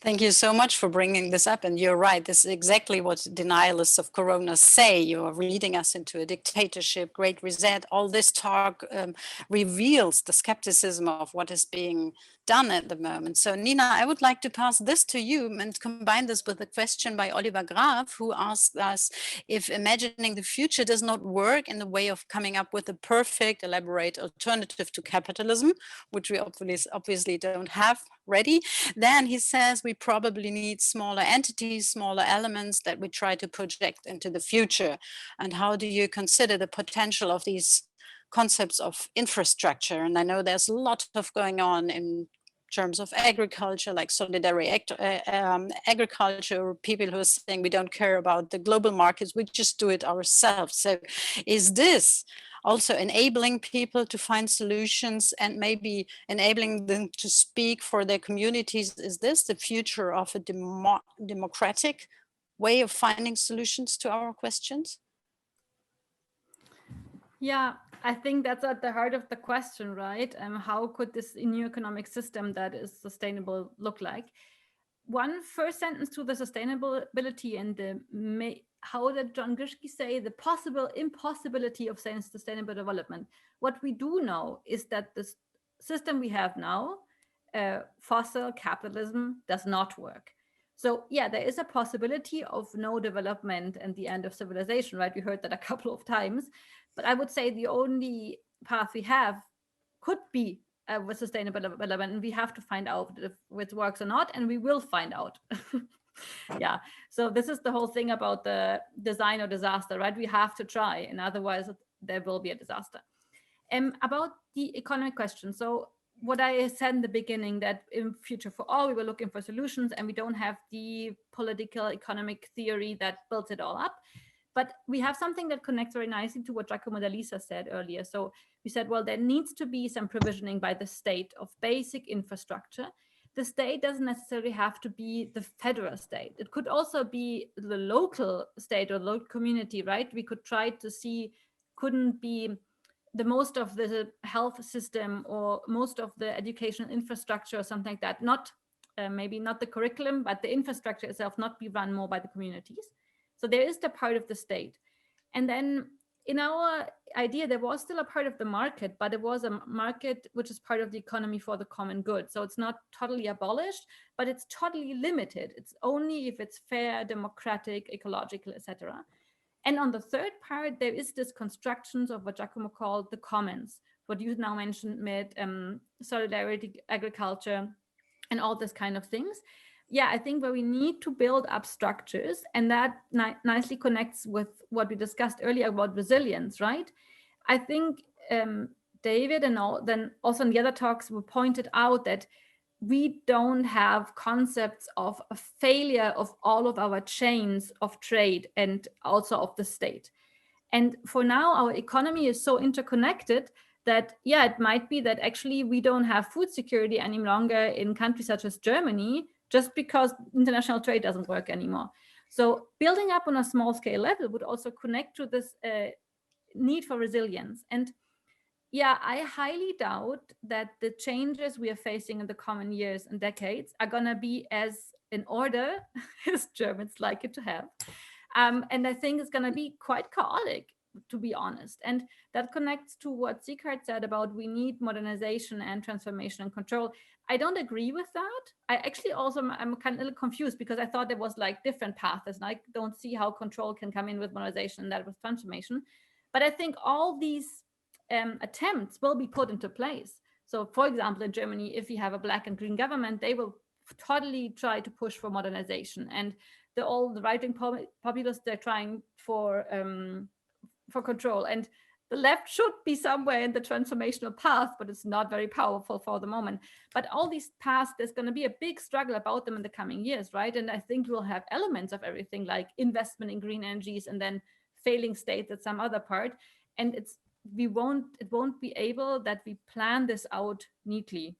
Thank you so much for bringing this up. And you're right, this is exactly what denialists of Corona say. You are leading us into a dictatorship, great reset. All this talk reveals the skepticism of what is being done at the moment. So Nina, I would like to pass this to you and combine this with a question by Oliver Graf, who asked us if imagining the future does not work in the way of coming up with a perfect, elaborate alternative to capitalism, which we obviously don't have ready. Then he says we probably need smaller entities, smaller elements that we try to project into the future. And how do you consider the potential of these concepts of infrastructure? And I know there's a lot of going on in terms of agriculture, like solidarity agriculture, people who are saying we don't care about the global markets, we just do it ourselves. So is this also enabling people to find solutions and maybe enabling them to speak for their communities? Is this the future of a democratic way of finding solutions to our questions? Yeah, I think that's at the heart of the question, right? How could this new economic system that is sustainable look like? One first sentence to the sustainability and the how did John Grishke say the possible impossibility of sustainable development. What we do know is that the system we have now, fossil capitalism, does not work. So yeah, there is a possibility of no development and the end of civilization, right? We heard that a couple of times, but I would say the only path we have could be with sustainable development, and we have to find out if it works or not, and we will find out. Yeah, so this is the whole thing about the design or disaster, right? We have to try, and otherwise there will be a disaster. About the economic question, so what I said in the beginning, that in Future for All, we were looking for solutions, and we don't have the political economic theory that builds it all up. But we have something that connects very nicely to what Giacomo D'Alisa said earlier. So we said, well, there needs to be some provisioning by the state of basic infrastructure. The state doesn't necessarily have to be the federal state. It could also be the local state or local community, right? We could try to see, couldn't be the most of the health system or most of the educational infrastructure or something like that, not maybe not the curriculum, but the infrastructure itself not be run more by the communities. So there is the part of the state. And then in our idea, there was still a part of the market, but it was a market which is part of the economy for the common good. So it's not totally abolished, but it's totally limited. It's only if it's fair, democratic, ecological, etc. And on the third part, there is this constructions of what Giacomo called the commons, what you now mentioned with solidarity, agriculture, and all this kind of things. Yeah, I think where we need to build up structures, and that nicely connects with what we discussed earlier about resilience, right? I think David and then also in the other talks we pointed out that we don't have concepts of a failure of all of our chains of trade and also of the state. And for now, our economy is so interconnected that, yeah, it might be that actually we don't have food security any longer in countries such as Germany, just because international trade doesn't work anymore. So building up on a small scale level would also connect to this need for resilience. And yeah, I highly doubt that the changes we are facing in the coming years and decades are going to be as in order as Germans like it to have. And I think it's going to be quite chaotic, to be honest. And that connects to what Sighard said about we need modernization and transformation and control. I don't agree with that. I actually also, I'm kind of a little confused because I thought there was like different paths, and I don't see how control can come in with modernization and that with transformation. But I think all these attempts will be put into place. So for example, in Germany, if you have a black and green government, they will totally try to push for modernization. And all the right-wing populists, they're trying for control. And the left should be somewhere in the transformational path, but it's not very powerful for the moment. But all these paths, there's going to be a big struggle about them in the coming years, right? And I think we'll have elements of everything, like investment in green energies and then failing states at some other part. And it won't be able that we plan this out neatly,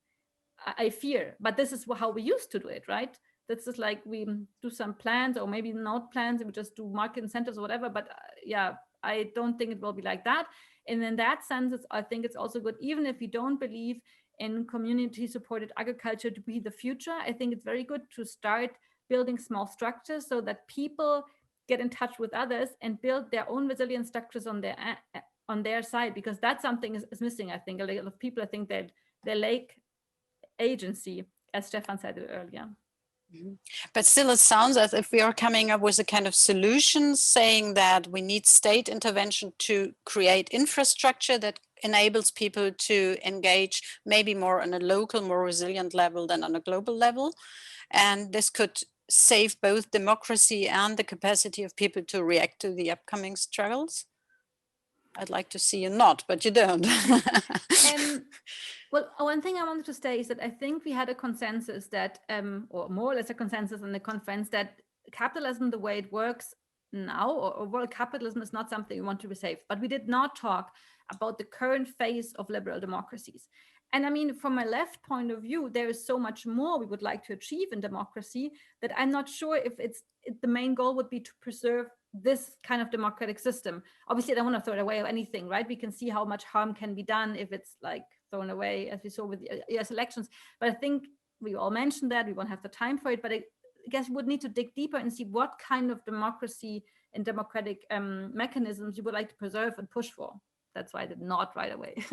I fear. But this is how we used to do it, right? This is like we do some plans, or maybe not plans, and we just do market incentives or whatever. But yeah, I don't think it will be like that. And in that sense, I think it's also good, even if we don't believe in community-supported agriculture to be the future. I think it's very good to start building small structures so that people get in touch with others and build their own resilient structures on their side, because that's something is missing. I think a lot of people, I think that they lack agency, as Stefan said earlier. But still, it sounds as if we are coming up with a kind of solution, saying that we need state intervention to create infrastructure that enables people to engage maybe more on a local, more resilient level than on a global level. And this could save both democracy and the capacity of people to react to the upcoming struggles. I'd like to see you nod, but you don't. Well, one thing I wanted to say is that I think we had a consensus that, or more or less a consensus in the conference, that capitalism, the way it works now, or world capitalism, is not something we want to resave. But we did not talk about the current phase of liberal democracies. And I mean, from a left point of view, there is so much more we would like to achieve in democracy that I'm not sure if the main goal would be to preserve this kind of democratic system. Obviously, I don't want to throw it away or anything, right? We can see how much harm can be done if it's like thrown away, as we saw with the US elections. But I think we all mentioned that, we won't have the time for it, but I guess we would need to dig deeper and see what kind of democracy and democratic mechanisms you would like to preserve and push for. That's why I did not right away.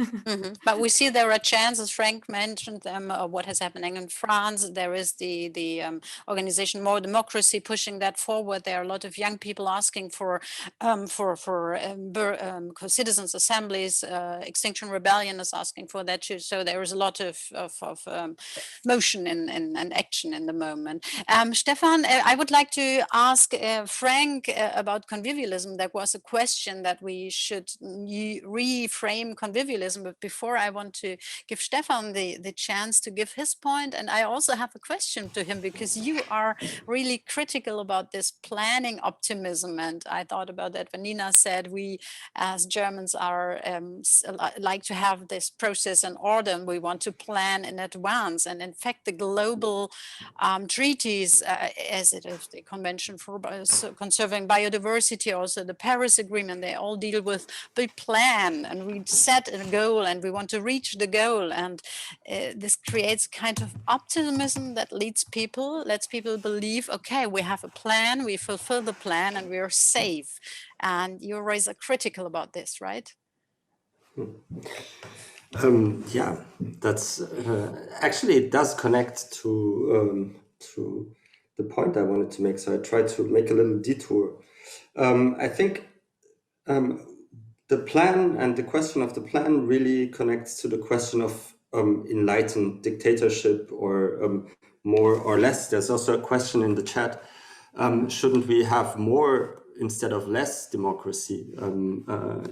But we see there are chances. Frank mentioned what is happening in France. There is the organization More Democracy pushing that forward. There are a lot of young people asking for citizens' assemblies. Extinction Rebellion is asking for that too. So there is a lot of motion and action in the moment. Stefan, I would like to ask Frank about convivialism. There was a question that we should reframe convivialism, but before I want to give Stefan the chance to give his point, and I also have a question to him, because you are really critical about this planning optimism, and I thought about that when Nina said we as Germans are like to have this process in order, and we want to plan in advance. And in fact, the global treaties, as it is the Convention for Conserving Biodiversity, also the Paris Agreement, they all deal with the plan, and we set a goal and we want to reach the goal, and this creates kind of optimism that lets people believe, okay, we have a plan, we fulfill the plan, and we are safe. And you always are critical about this, right? Yeah, that's actually, it does connect to the point I wanted to make, so I tried to make a little detour. I think the plan and the question of the plan really connects to the question of enlightened dictatorship, or more or less. There's also a question in the chat, shouldn't we have more instead of less democracy?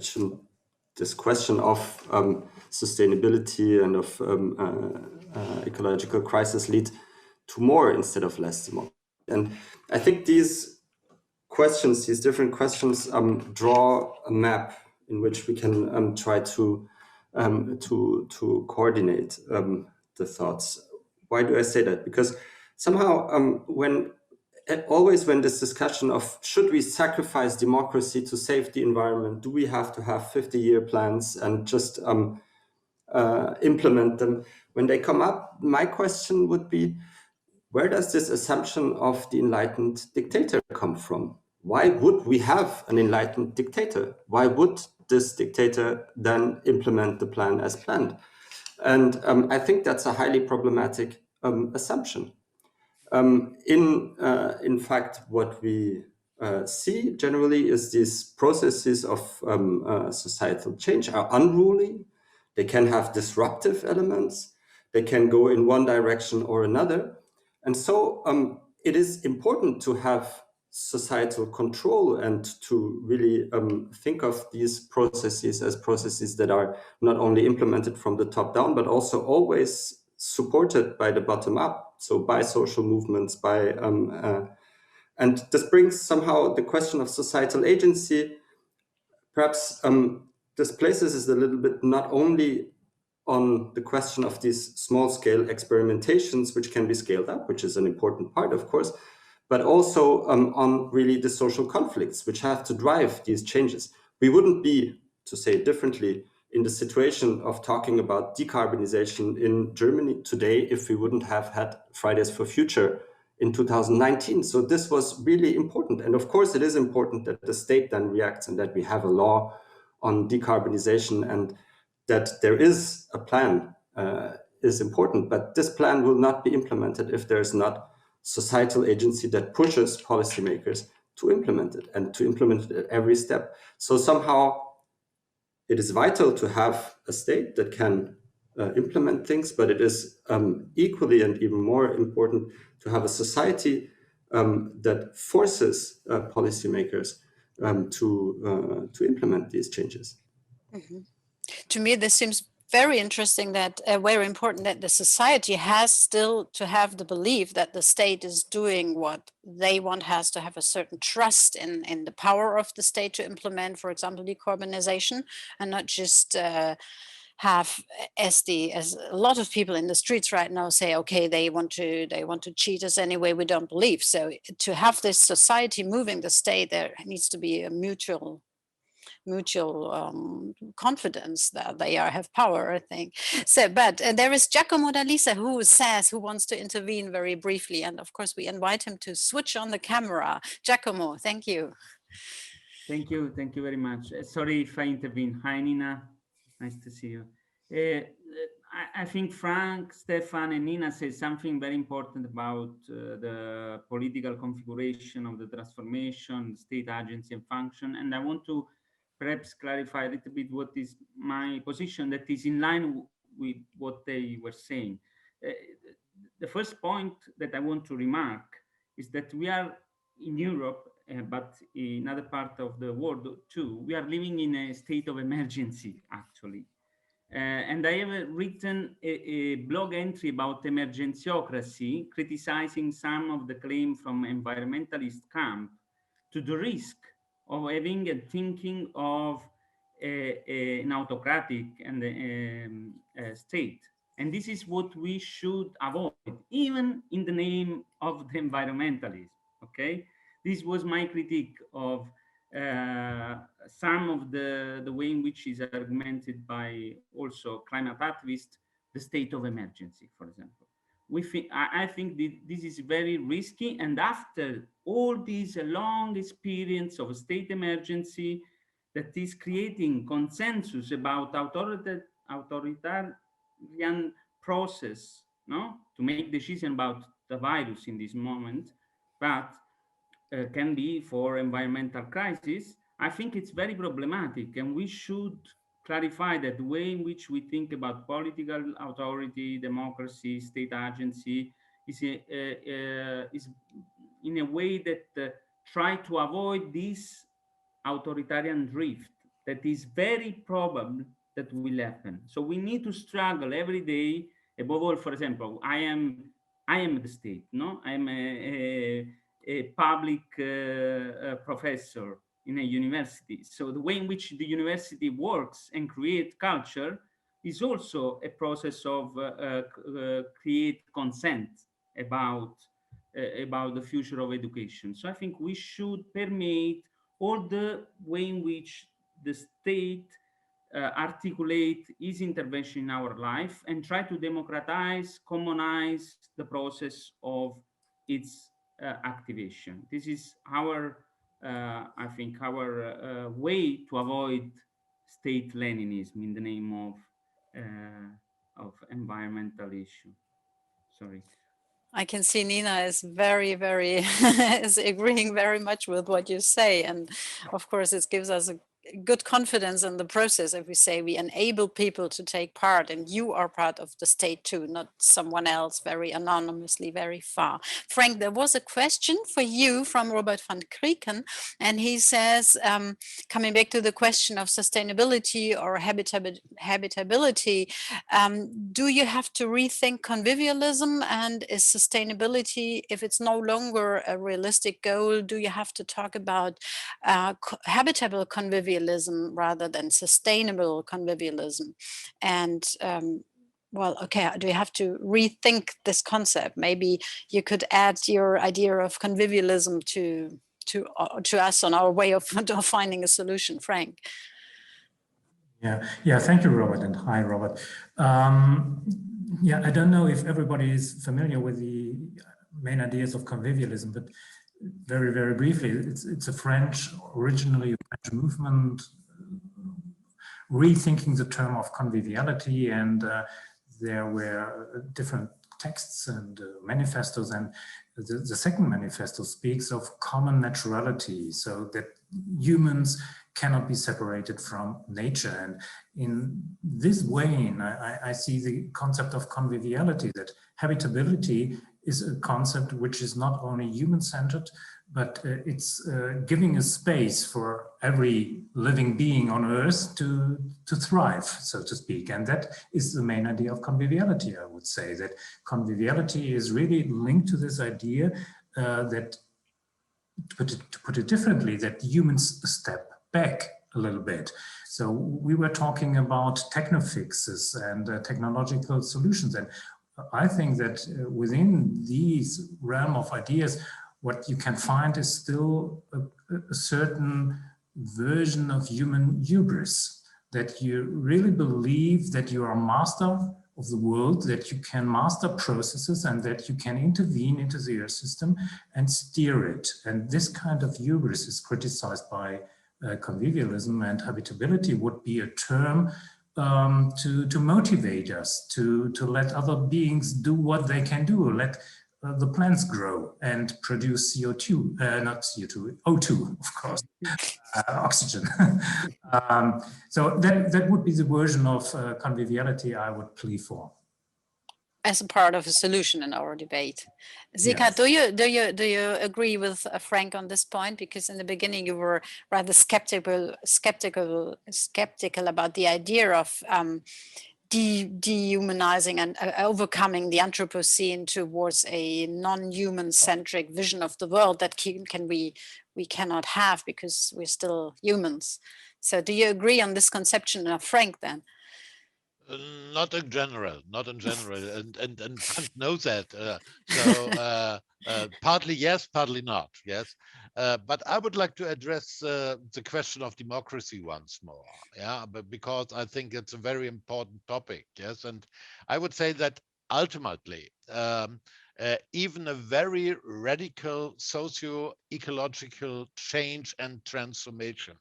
Shouldn't this question of sustainability and of ecological crisis lead to more instead of less democracy? And I think these questions, these different questions, draw a map in which we can try to coordinate the thoughts. Why do I say that? Because somehow when this discussion of should we sacrifice democracy to save the environment, do we have to have 50-year plans and just implement them? When they come up, my question would be, where does this assumption of the enlightened dictator come from? Why would we have an enlightened dictator? Why would this dictator then implement the plan as planned? And I think that's a highly problematic assumption. In fact, what we see generally is these processes of societal change are unruly. They can have disruptive elements. They can go in one direction or another. And so it is important to have societal control and to really think of these processes as processes that are not only implemented from the top down, but also always supported by the bottom up, so by social movements, and this brings somehow the question of societal agency. Perhaps this places is a little bit not only on the question of these small-scale experimentations, which can be scaled up, which is an important part, of course, but also on really the social conflicts which have to drive these changes. We wouldn't be, to say it differently, in the situation of talking about decarbonization in Germany today if we wouldn't have had Fridays for Future in 2019. So this was really important. And of course, it is important that the state then reacts and that we have a law on decarbonization and that there is a plan is important. But this plan will not be implemented if there is not societal agency that pushes policymakers to implement it and to implement it at every step. So somehow it is vital to have a state that can implement things, but it is equally and even more important to have a society that forces policymakers to implement these changes. Mm-hmm. To me, this seems very interesting, that very important that the society has still to have the belief that the state is doing what they want, has to have a certain trust in the power of the state to implement, for example, decarbonization, and not just have as a lot of people in the streets right now say, okay, they want to cheat us anyway, we don't believe. So to have this society moving the state, there needs to be a mutual confidence that they have power, I think. So, but there is Giacomo D'Alisa who wants to intervene very briefly, and of course we invite him to switch on the camera. Giacomo, thank you. Thank you very much. Sorry if I intervene. Hi, Nina. Nice to see you. I think Frank, Stefan, and Nina said something very important about the political configuration of the transformation, state agency and function, and I want to perhaps clarify a little bit what is my position that is in line with what they were saying. The first point that I want to remark is that we are in Europe, but in other parts of the world too, we are living in a state of emergency, actually. And I have written a blog entry about emergencyocracy, criticizing some of the claims from environmentalist camp to the risk of having a thinking of an autocratic and state. And this is what we should avoid, even in the name of the environmentalism, okay? This was my critique of some of the way in which is argumented by also climate activists, the state of emergency, for example. I think this is very risky, and after all this long experience of a state emergency that is creating consensus about authoritarian process, no, to make decision about the virus in this moment, but can be for environmental crisis, I think it's very problematic, and we should clarify that the way in which we think about political authority, democracy, state agency is in a way that try to avoid this authoritarian drift that is very probable that will happen. So we need to struggle every day. Above all, for example, I am the state, no? I am a public professor in a university. So the way in which the university works and create culture is also a process of create consent about the future of education. So I think we should permeate all the way in which the state articulate its intervention in our life and try to democratize, commonize the process of its activation. This is our, I think, our way to avoid state Leninism in the name of environmental issue. Sorry. I can see Nina is very, is agreeing very much with what you say. And of course, it gives us a good confidence in the process if we say we enable people to take part, and you are part of the state too, not someone else very anonymously, very far. Frank, there was a question for you from Robert van Krieken, and he says, coming back to the question of sustainability or habitability, do you have to rethink convivialism, and is sustainability, if it's no longer a realistic goal, do you have to talk about habitable convivialism rather than sustainable convivialism? And well, okay, do you have to rethink this concept? Maybe you could add your idea of convivialism to us on our way of finding a solution, Frank. Yeah. Thank you, Robert, and hi, Robert. Yeah, I don't know if everybody is familiar with the main ideas of convivialism, but very, very briefly, it's a originally a French movement, rethinking the term of conviviality, and there were different texts and manifestos, and the second manifesto speaks of common naturality, so that humans cannot be separated from nature. And in this vein, I see the concept of conviviality, that habitability is a concept which is not only human-centered, but it's giving a space for every living being on Earth to thrive, so to speak. And that is the main idea of conviviality, I would say, that conviviality is really linked to this idea that, to put it differently, that humans step back a little bit. So we were talking about techno-fixes and technological solutions. And I think that within these realm of ideas, what you can find is still a certain version of human hubris, that you really believe that you are a master of the world, that you can master processes, and that you can intervene into the Earth system and steer it. And this kind of hubris is criticized by convivialism, and habitability would be a term to motivate us, to let other beings do what they can do, let the plants grow and produce CO2, not CO2, O2, of course, oxygen. So that would be the version of conviviality I would plea for. As a part of a solution in our debate. Sighard, Yes. do you agree with Frank on this point? Because in the beginning you were rather skeptical about the idea of dehumanizing and overcoming the Anthropocene towards a non-human centric vision of the world that we cannot have because we're still humans. So do you agree on this conception of Frank then? Not in general, and Frank knows that. Partly yes, partly not. Yes, but I would like to address the question of democracy once more. Yeah, but because I think it's a very important topic. Yes, and I would say that ultimately, even a very radical socio-ecological change and transformation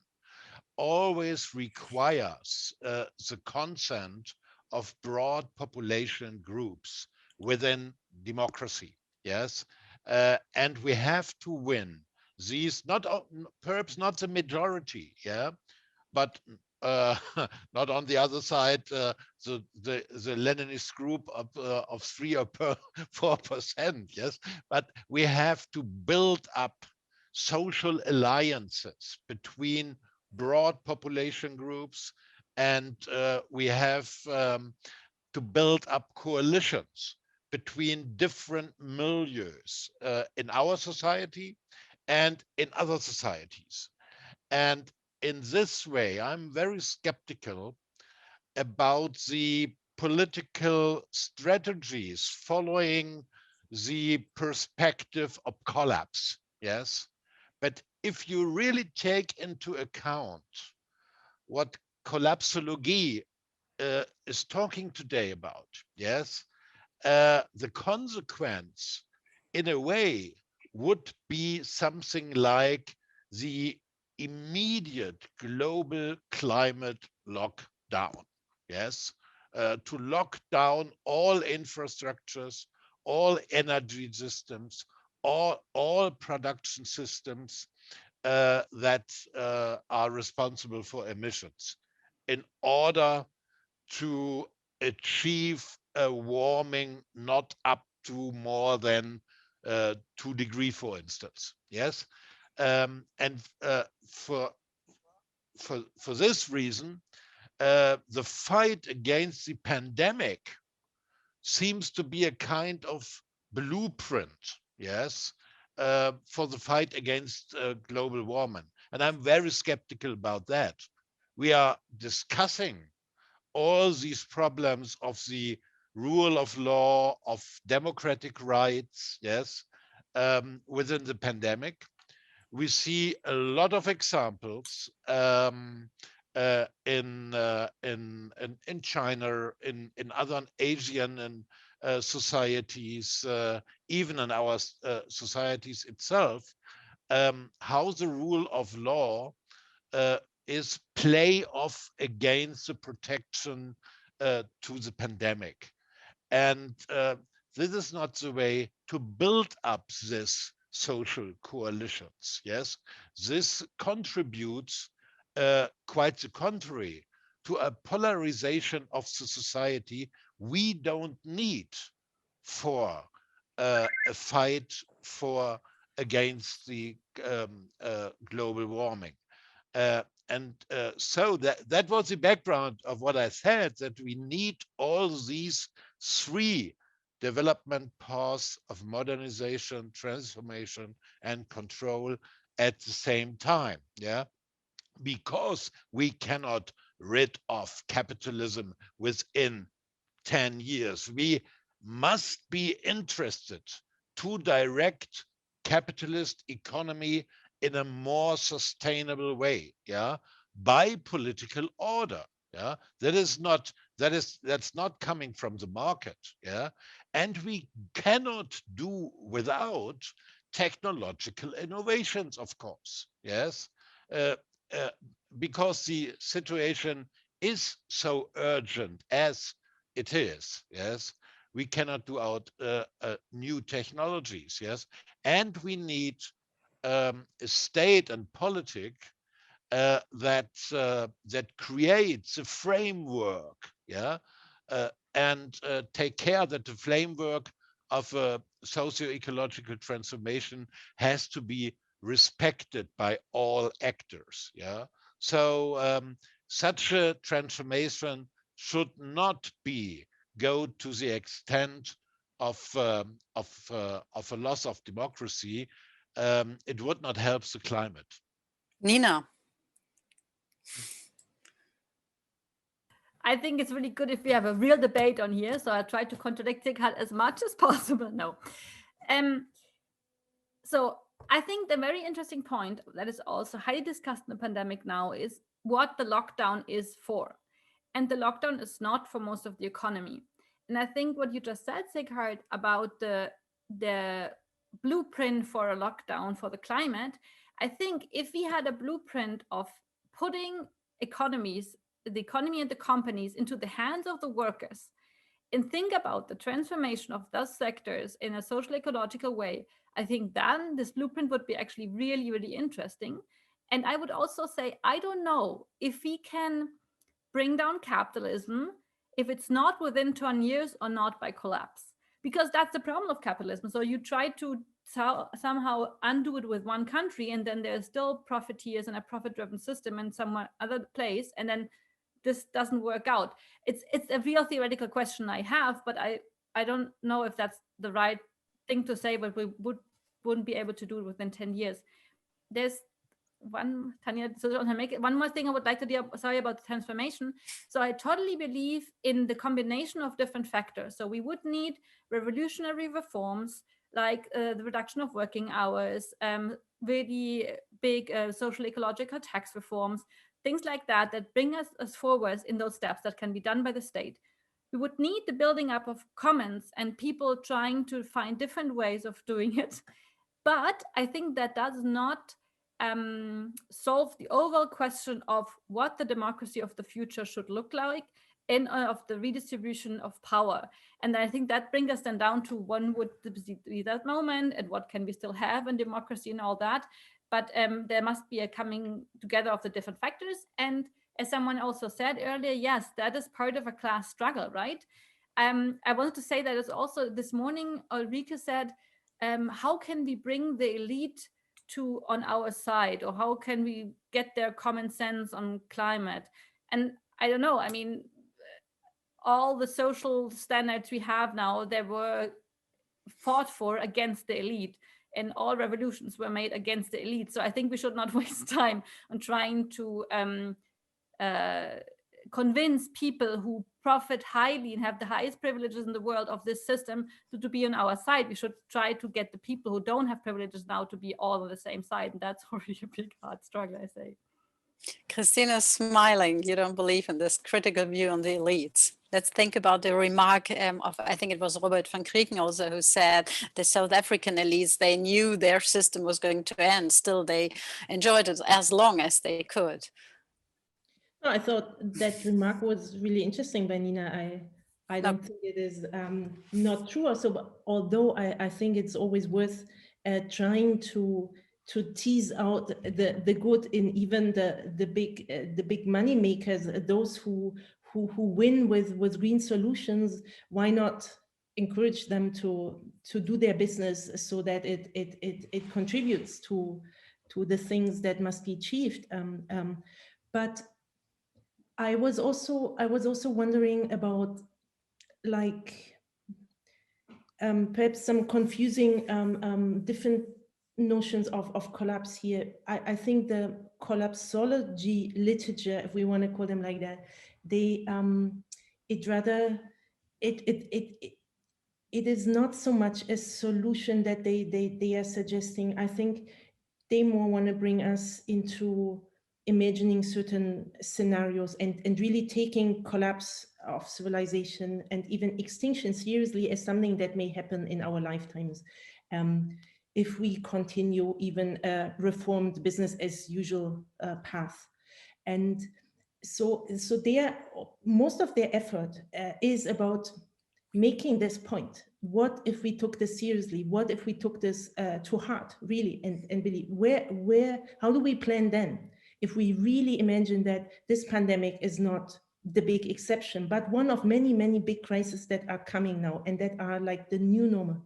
always requires the consent of broad population groups within democracy. Yes, and we have to win these, perhaps not the majority, yeah, but not on the other side, the Leninist group of 3 or 4%, yes, but we have to build up social alliances between broad population groups, and we have to build up coalitions between different milieus in our society and in other societies. And in this way, I'm very skeptical about the political strategies following the perspective of collapse. Yes. But if you really take into account what collapsology is talking today about, yes, the consequence, in a way, would be something like the immediate global climate lockdown. Yes, to lock down all infrastructures, all energy systems, all production systems that are responsible for emissions, in order to achieve a warming not up to more than 2 degrees, for instance. Yes, and for this reason, the fight against the pandemic seems to be a kind of blueprint, yes, for the fight against global warming. And I'm very skeptical about that. We are discussing all these problems of the rule of law, of democratic rights, yes, within the pandemic. We see a lot of examples in China, in other Asian and societies, even in our societies itself, how the rule of law is play off against the protection to the pandemic. And this is not the way to build up this social coalitions. Yes, this contributes quite the contrary to a polarization of the society we don't need for a fight for against the global warming. So that was the background of what I said, that we need all these three development paths of modernization, transformation, and control at the same time. Yeah, because we cannot rid off capitalism within 10 years. We must be interested to direct capitalist economy in a more sustainable way, yeah, by political order. Yeah, that's not coming from the market. Yeah, and we cannot do without technological innovations, of course. Yes, uh, uh, because the situation is so urgent as it is. Yes, we cannot do out new technologies. Yes, and we need a state and politic that creates a framework, yeah, and take care that the framework of a socio-ecological transformation has to be respected by all actors. Yeah, so such a transformation should not go to the extent of a loss of democracy. It would not help the climate. Nina. I think it's really good if we have a real debate on here. So I try to contradict Sighard as much as possible. No. So I think the very interesting point that is also highly discussed in the pandemic now is what the lockdown is for. And the lockdown is not for most of the economy. And I think what you just said, Sighard, about the blueprint for a lockdown for the climate, I think if we had a blueprint of putting the economy and the companies into the hands of the workers, and think about the transformation of those sectors in a social ecological way, I think then this blueprint would be actually really, really interesting. And I would also say, I don't know if we can bring down capitalism if it's not within 10 years or not by collapse, because that's the problem of capitalism. So you try to somehow undo it with one country, and then there's still profiteers and a profit-driven system in some other place, and then this doesn't work out. It's a real theoretical question I have, but I don't know if that's the right thing to say, but we wouldn't be able to do it within 10 years. There's one, Tanja, so to make it one more thing I would like to do, sorry about the transformation. So I totally believe in the combination of different factors. So we would need revolutionary reforms like the reduction of working hours, really big social ecological tax reforms, things like that bring us forwards in those steps that can be done by the state. We would need the building up of commons and people trying to find different ways of doing it. But I think that does not solve the overall question of what the democracy of the future should look like and of the redistribution of power. And I think that brings us then down to when would be that moment and what can we still have in democracy and all that. But there must be a coming together of the different factors. And as someone also said earlier, yes, that is part of a class struggle, right? I wanted to say that it's also this morning, Ulrike said, how can we bring the elite on our side, or how can we get their common sense on climate? And I don't know, I mean, all the social standards we have now, they were fought for against the elite, and all revolutions were made against the elite. So I think we should not waste time on trying to convince people who profit highly and have the highest privileges in the world of this system to be on our side. We should try to get the people who don't have privileges now to be all on the same side. And that's already a big hard struggle, I say. Christina's smiling. You don't believe in this critical view on the elites. Let's think about the remark of, I think it was Robert van Krieken also, who said the South African elites, they knew their system was going to end. Still, they enjoyed it as long as they could. No, I thought that remark was really interesting by Nina. I don't think it is not true also, but although I think it's always worth trying to tease out the good in even the big money makers, those who win with green solutions. Why not encourage them to do their business so that it contributes to the things that must be achieved. But I was also wondering about, like, perhaps some confusing different notions of collapse here. I think the collapsology literature, if we want to call them like that, they it is not so much a solution that they are suggesting. I think they more want to bring us into imagining certain scenarios and really taking collapse of civilization and even extinction seriously as something that may happen in our lifetimes, if we continue even a reformed business as usual path. And so most of their effort is about making this point. What if we took this seriously? What if we took this to heart, really, and believe? How do we plan then? If we really imagine that this pandemic is not the big exception, but one of many, many big crises that are coming now and that are like the new normal.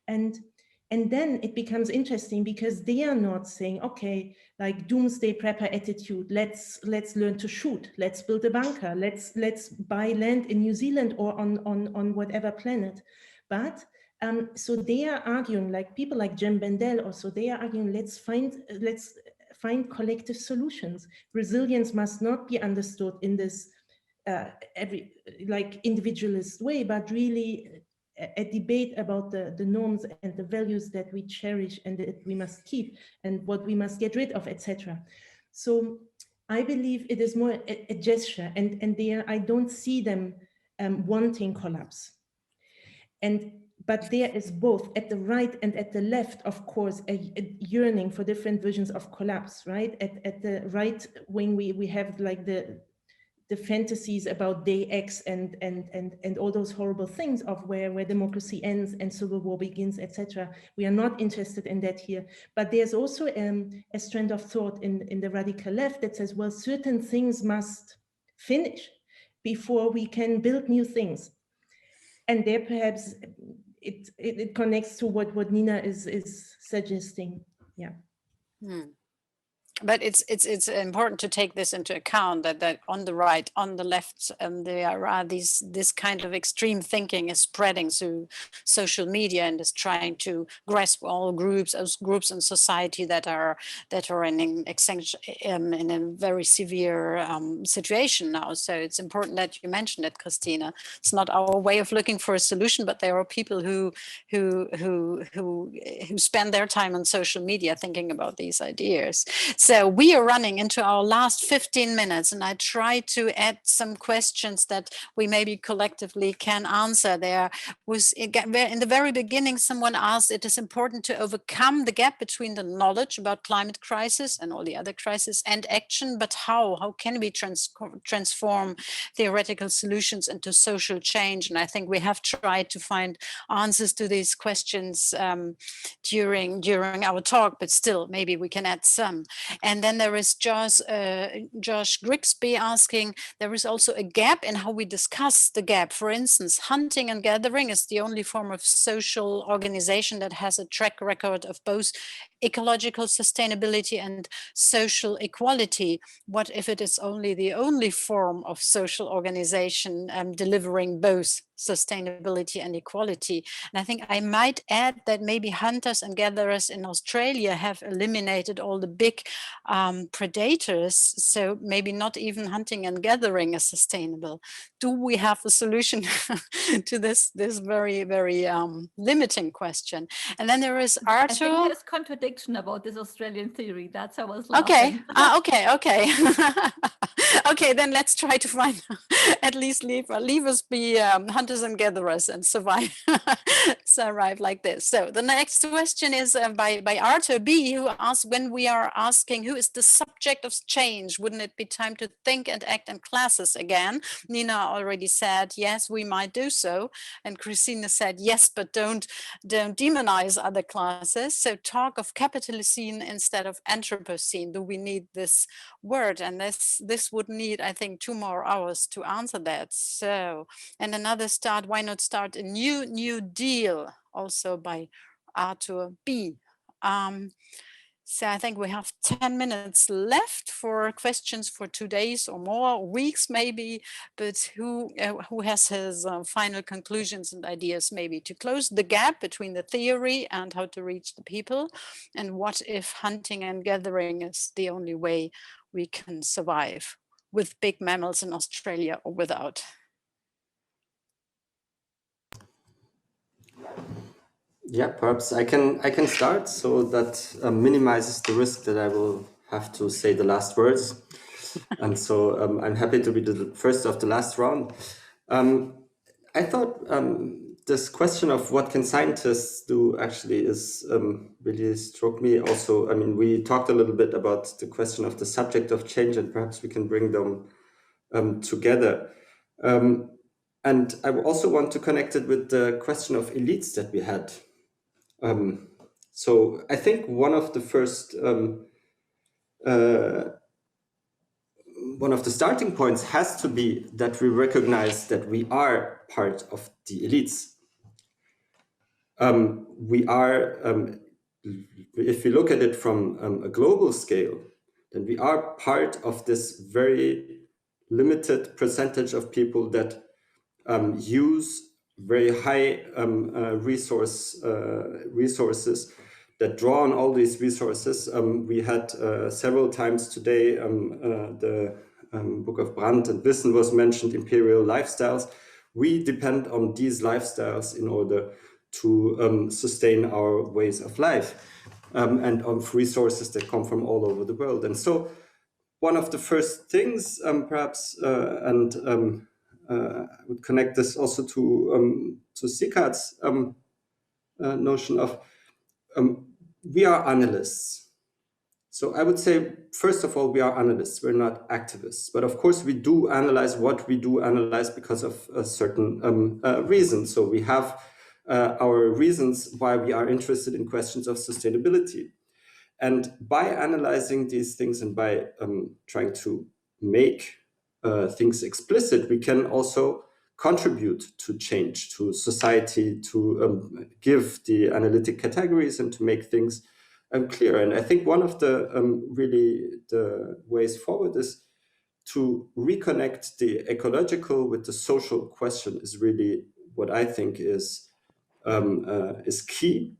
And then it becomes interesting because they are not saying, okay, like doomsday prepper attitude, let's learn to shoot, let's build a bunker, let's buy land in New Zealand or on whatever planet. But so they are arguing, like people like Jem Bendel also, they are arguing, let's find collective solutions. Resilience must not be understood in this individualist way, but really a debate about the norms and the values that we cherish and that we must keep and what we must get rid of, etc. So I believe it is more a gesture, and I don't see them wanting collapse. But there is both at the right and at the left, of course, a yearning for different versions of collapse, right? At the right wing, we have like the fantasies about day X and all those horrible things of where democracy ends and civil war begins, etc. We are not interested in that here. But there's also a strand of thought in the radical left that says, well, certain things must finish before we can build new things. And there perhaps it connects to what Nina is suggesting. Yeah. But it's important to take this into account that on the right, on the left, there are this kind of extreme thinking is spreading through social media and is trying to grasp all groups in society that are in a very severe situation now. So it's important that you mentioned it, Christina. It's not our way of looking for a solution, but there are people who spend their time on social media thinking about these ideas. So we are running into our last 15 minutes, and I try to add some questions that we maybe collectively can answer. There was, in the very beginning, someone asked, it is important to overcome the gap between the knowledge about climate crisis and all the other crises and action, but how? How can we transform theoretical solutions into social change? And I think we have tried to find answers to these questions during our talk, but still, maybe we can add some. And then there is Josh Grigsby asking, there is also a gap in how we discuss the gap. For instance, hunting and gathering is the only form of social organization that has a track record of both ecological sustainability and social equality. What if it is only the only form of social organization delivering both sustainability and equality. And I think I might add that maybe hunters and gatherers in Australia have eliminated all the big predators. So maybe not even hunting and gathering is sustainable. Do we have a solution to this very, very limiting question? And then there is Arthur. I think there's contradiction about this Australian theory. That's how I was laughing. Okay. Okay. Okay, then let's try to find, at least leave us be hunters and gatherers and survive like this. So the next question is by Arthur B, who asks, when we are asking who is the subject of change, wouldn't it be time to think and act in classes again? Nina already said, yes, we might do so. And Christina said, yes, but don't demonize other classes. So talk of Capitalocene instead of Anthropocene. Do we need this word? And this would need, I think, 2 more hours to answer that. So, and another start, why not start a new deal, also by Arthur B. So I think we have 10 minutes left for questions for 2 days or more, weeks maybe, but who has his final conclusions and ideas maybe to close the gap between the theory and how to reach the people? And what if hunting and gathering is the only way we can survive with big mammals in Australia or without? Yeah, perhaps I can start, so that minimizes the risk that I will have to say the last words. And so I'm happy to be the first of the last round. I thought this question of what can scientists do actually is really struck me also. I mean, we talked a little bit about the question of the subject of change, and perhaps we can bring them together. And I also want to connect it with the question of elites that we had. So I think one of the first, one of the starting points has to be that we recognize that we are part of the elites. We are, if we look at it from a global scale, then we are part of this very limited percentage of people that use very high resources, that draw on all these resources. We had several times today the book of Brandt and Wissen was mentioned, imperial lifestyles. We depend on these lifestyles in order to sustain our ways of life, and of resources that come from all over the world. And so one of the first things, perhaps, I would connect this also to Sighard's notion of we are analysts. So I would say, first of all, we are analysts. We're not activists. But of course, we do analyze what we do analyze because of a certain reason. So we have our reasons why we are interested in questions of sustainability. And by analyzing these things and by trying to make things explicit, we can also contribute to change, to society, to give the analytic categories and to make things clear. And I think one of the really the ways forward is to reconnect the ecological with the social question is really what I think is key.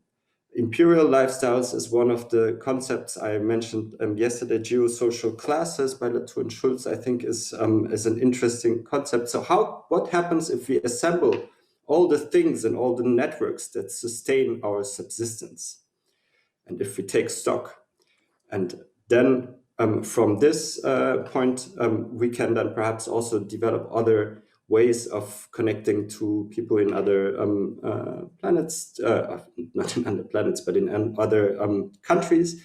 Imperial lifestyles is one of the concepts I mentioned yesterday. Geosocial classes by Latour and Schulz, I think, is an interesting concept. So what happens if we assemble all the things and all the networks that sustain our subsistence? And if we take stock, and then from this point, we can then perhaps also develop other ways of connecting to people in other planets, not in other planets, but in other countries,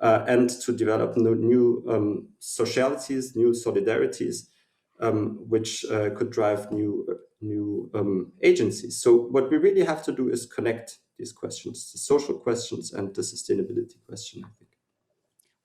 and to develop new socialities, new solidarities, which could drive new agencies. So what we really have to do is connect these questions, the social questions and the sustainability question, I think.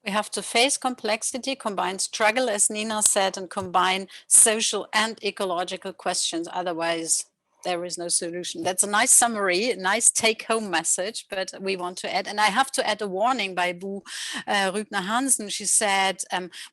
We have to face complexity, combine struggle, as Nina said, and combine social and ecological questions. Otherwise, there is no solution. That's a nice summary, a nice take-home message, but we want to add, and I have to add a warning by Bu Rübner-Hansen. She said,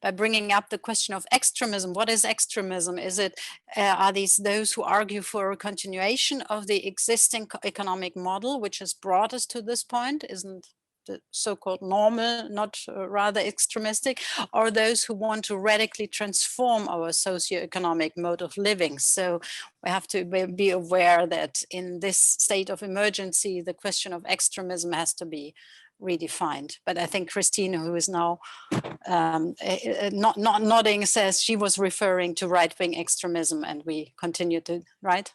by bringing up the question of extremism, what is extremism? Is it, are these those who argue for a continuation of the existing economic model, which has brought us to this point? Isn't the so-called normal not rather extremistic, or those who want to radically transform our socio-economic mode of living? So we have to be aware that in this state of emergency, the question of extremism has to be redefined. But I think Christine, who is now not nodding, says she was referring to right-wing extremism, and we continue to, right?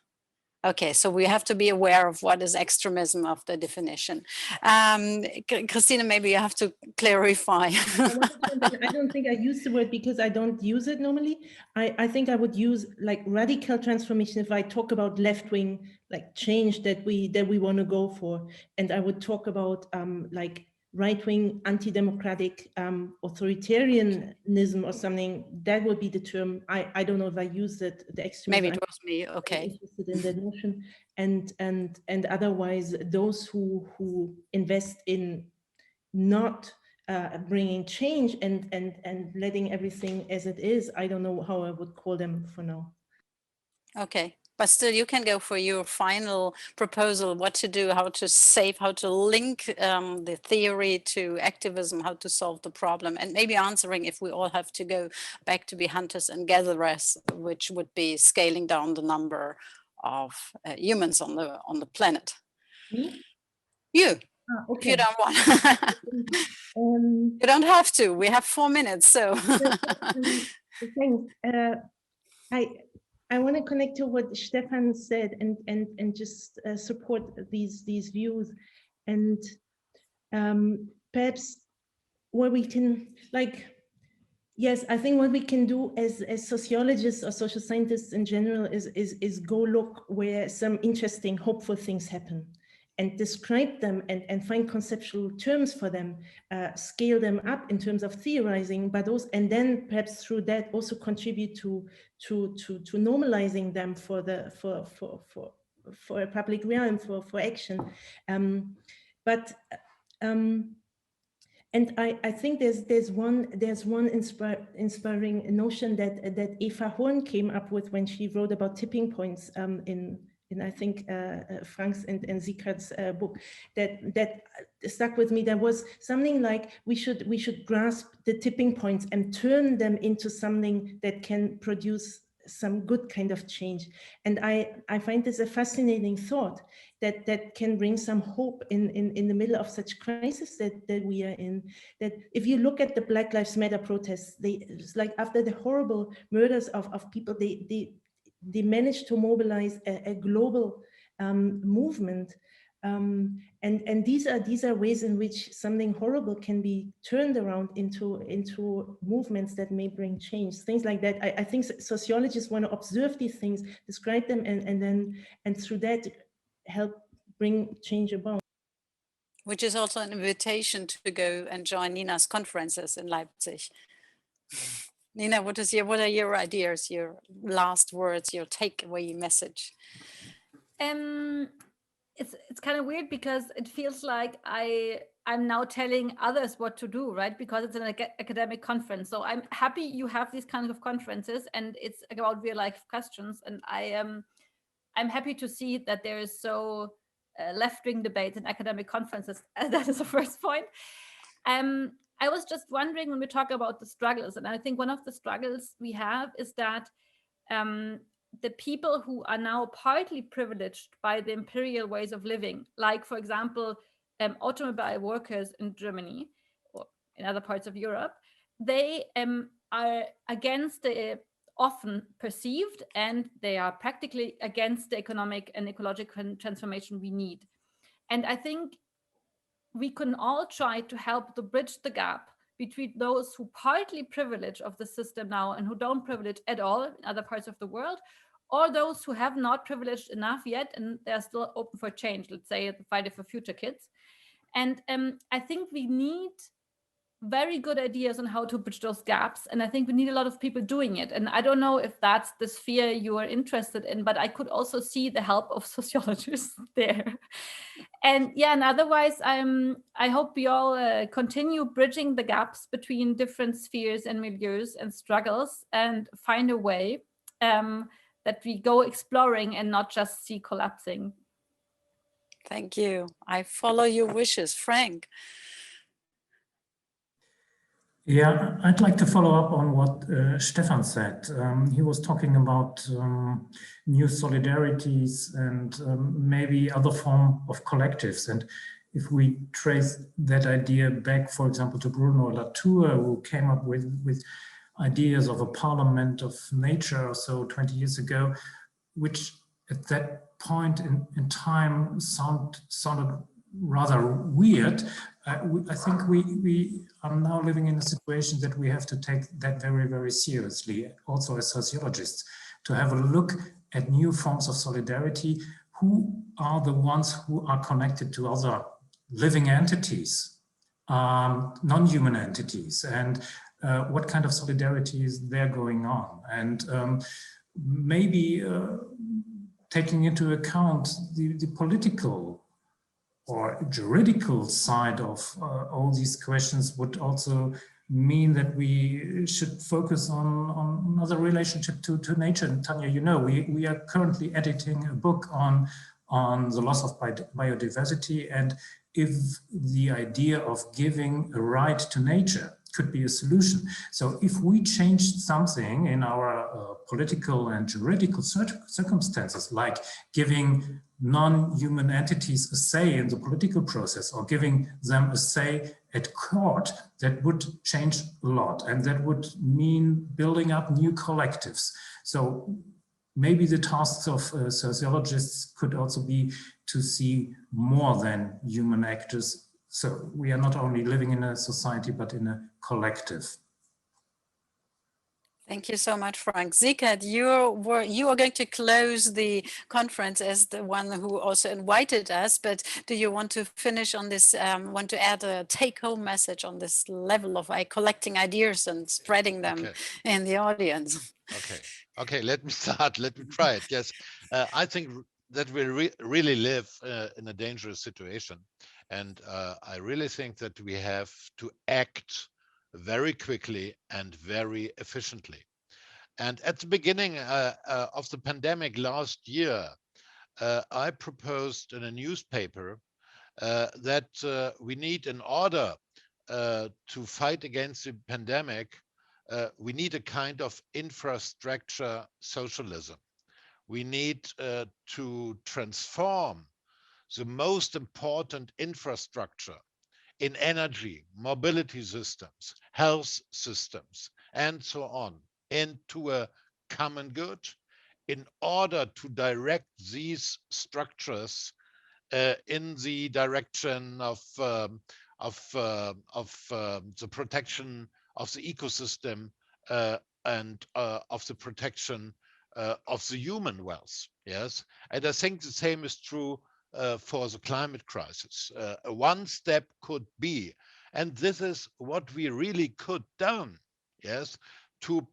Okay, so we have to be aware of what is extremism of the definition. Christina, maybe you have to clarify. I don't think I use the word because I don't use it normally. I think I would use like radical transformation if I talk about left-wing like change that we want to go for, and I would talk about like right-wing anti-democratic authoritarianism or something. That would be the term. I don't know if I use it. The extremism. Maybe it was me. Okay. Interested in that notion, and otherwise those who invest in not bringing change and letting everything as it is. I don't know how I would call them for now. Okay. But still, you can go for your final proposal, what to do, how to save, how to link the theory to activism, how to solve the problem, and maybe answering if we all have to go back to be hunters and gatherers, which would be scaling down the number of humans on the planet. Me? You. Okay. If you don't want. You don't have to. We have 4 minutes, so. Thanks. I want to connect to what Stefan said and just support these views, and perhaps what we can, like, yes, I think what we can do as sociologists or social scientists in general is go look where some interesting, hopeful things happen and describe them and find conceptual terms for them, scale them up in terms of theorizing, but also, and then perhaps through that also contribute to normalizing them for a public realm, for action. And I think there's one inspiring notion that Eva Horn came up with when she wrote about tipping points in I think Frank's and Sighard's book that stuck with me. There was something like we should grasp the tipping points and turn them into something that can produce some good kind of change. And I find this a fascinating thought that can bring some hope in the middle of such crisis that we are in. That if you look at the Black Lives Matter protests, it's like after the horrible murders of people, they managed to mobilize a global movement, and these are ways in which something horrible can be turned around into movements that may bring change. Things like that. I think sociologists want to observe these things, describe them, and through that help bring change about. Which is also an invitation to go and join Nina's conferences in Leipzig. Nina, what are your ideas, your last words, your takeaway message? It's kind of weird because it feels like I'm now telling others what to do, right? Because it's an academic conference. So I'm happy you have these kinds of conferences and it's about real life questions. And I'm happy to see that there is so left-wing debate in academic conferences. That is the first point. I was just wondering when we talk about the struggles, and I think one of the struggles we have is that the people who are now partly privileged by the imperial ways of living, like, for example, automobile workers in Germany or in other parts of Europe, they are against the often perceived, and they are practically against the economic and ecological transformation we need. And I think we can all try to help to bridge the gap between those who partly privilege of the system now and who don't privilege at all in other parts of the world, or those who have not privileged enough yet and they're still open for change, let's say the Fight for Future kids. And I think we need very good ideas on how to bridge those gaps. And I think we need a lot of people doing it. And I don't know if that's the sphere you are interested in, but I could also see the help of sociologists there. And yeah, and otherwise, I hope we all continue bridging the gaps between different spheres and milieus and struggles and find a way that we go exploring and not just see collapsing. Thank you. I follow your wishes. Frank. Yeah, I'd like to follow up on what Stefan said. He was talking about new solidarities and maybe other form of collectives. And if we trace that idea back, for example, to Bruno Latour, who came up with ideas of a parliament of nature or so 20 years ago, which at that point in time sounded rather weird. I think we are now living in a situation that we have to take that very, very seriously, also as sociologists, to have a look at new forms of solidarity. Who are the ones who are connected to other living entities, non-human entities, and what kind of solidarity is there going on? And maybe taking into account the political or juridical side of all these questions would also mean that we should focus on another relationship to nature. And Tanja, you know, we are currently editing a book on the loss of biodiversity, and if the idea of giving a right to nature could be a solution. So if we change something in our political and juridical circumstances, like giving non-human entities a say in the political process or giving them a say at court, that would change a lot, and that would mean building up new collectives. So maybe the tasks of sociologists could also be to see more than human actors. So we are not only living in a society, but in a collective. Thank you so much, Frank. Sighard, you are going to close the conference as the one who also invited us, but do you want to finish on this, want to add a take-home message on this level of collecting ideas and spreading them in the audience? Okay, let me start. Let me try it. Yes, I think that we really live in a dangerous situation. And I really think that we have to act very quickly and very efficiently. And at the beginning of the pandemic last year, I proposed in a newspaper that we need, in order to fight against the pandemic, we need a kind of infrastructure socialism. We need to transform the most important infrastructure in energy, mobility systems, health systems, and so on, into a common good in order to direct these structures in the direction of the protection of the ecosystem and of the protection of the human wealth. Yes, and I think the same is true for the climate crisis. One step could be, and this is what we really could done, yes, to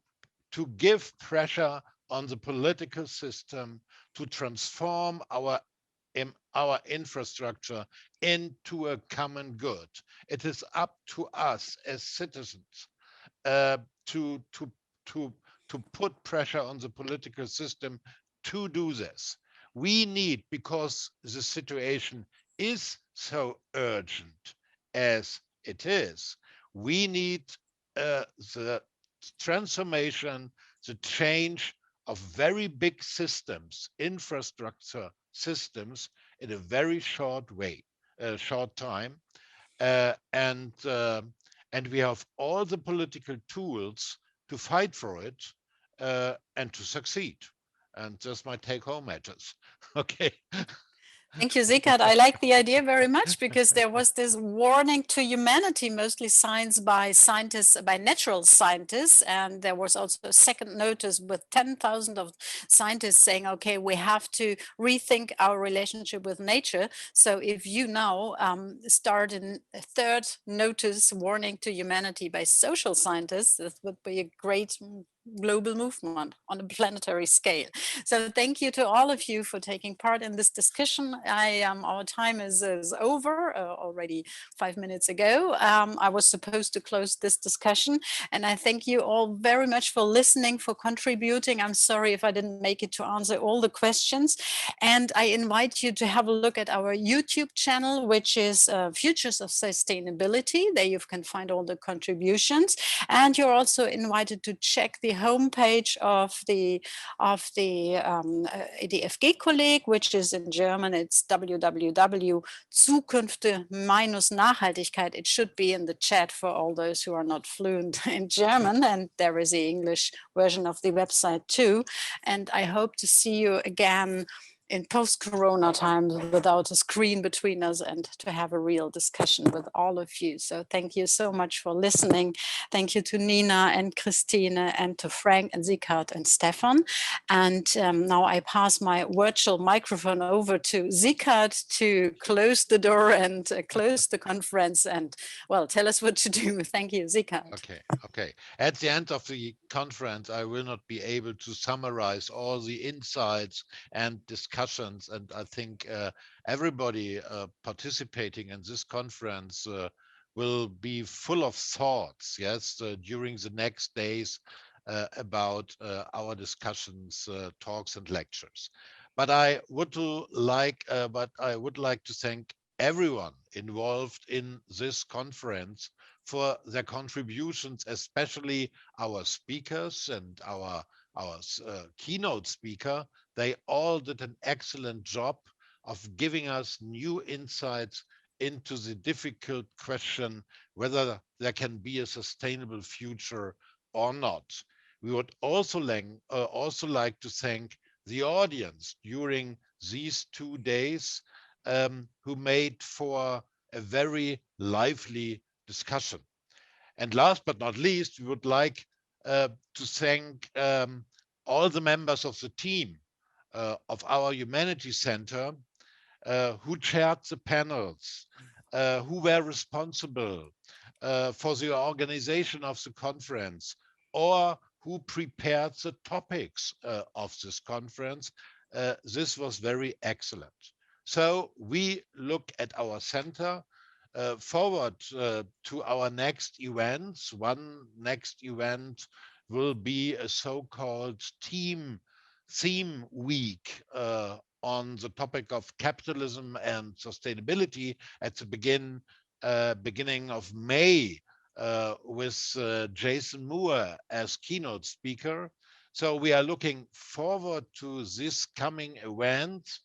give pressure on the political system to transform our infrastructure into a common good. It is up to us as citizens to put pressure on the political system to do this. We need, because the situation is so urgent as it is, we need the transformation, the change of very big systems, infrastructure systems, in a very short time, and we have all the political tools to fight for it and to succeed. And that's my take-home messages. Okay. Thank you, Sighard. I like the idea very much because there was this warning to humanity, mostly science by scientists, by natural scientists. And there was also a second notice with 10,000 of scientists saying, okay, we have to rethink our relationship with nature. So if you now start a third notice warning to humanity by social scientists, this would be a great global movement on a planetary scale. So thank you to all of you for taking part in this discussion. Our time is over already 5 minutes ago. I was supposed to close this discussion, and I thank you all very much for listening, for contributing. I'm sorry if I didn't make it to answer all the questions, and I invite you to have a look at our YouTube channel, which is Futures of Sustainability. There you can find all the contributions, and you're also invited to check the homepage of the EDFG-Kolleg, which is in German. It's www.Zukünfte-Nachhaltigkeit. It should be in the chat for all those who are not fluent in German, and there is the English version of the website too. And I hope to see you again in post-corona times without a screen between us, and to have a real discussion with all of you. So thank you so much for listening. Thank you to Nina and Christine, and to Frank and Sighard and Stefan. And now I pass my virtual microphone over to Sighard to close the door and close the conference and, well, tell us what to do. Thank you, Sighard. Okay. At the end of the conference, I will not be able to summarize all the insights and discussions, and I think everybody participating in this conference will be full of thoughts, yes, during the next days about our discussions, talks and lectures. But I would like to thank everyone involved in this conference for their contributions, especially our speakers and our keynote speaker. They all did an excellent job of giving us new insights into the difficult question whether there can be a sustainable future or not. We would also like to thank the audience during these 2 days who made for a very lively discussion. And last but not least, we would like to thank all the members of the team of our Humanities Center who chaired the panels, who were responsible for the organization of the conference, or who prepared the topics of this conference. This was very excellent. So we look at our center forward to our next events. One next event will be a so-called theme week on the topic of capitalism and sustainability at the beginning of May with Jason Moore as keynote speaker. So we are looking forward to this coming event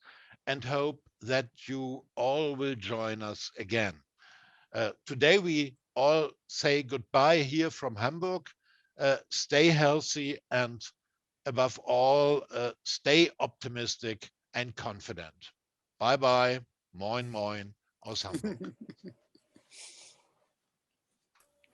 and hope that you all will join us again. Today we all say goodbye here from Hamburg. Stay healthy, and above all, stay optimistic and confident. Bye bye. Moin moin aus Hamburg.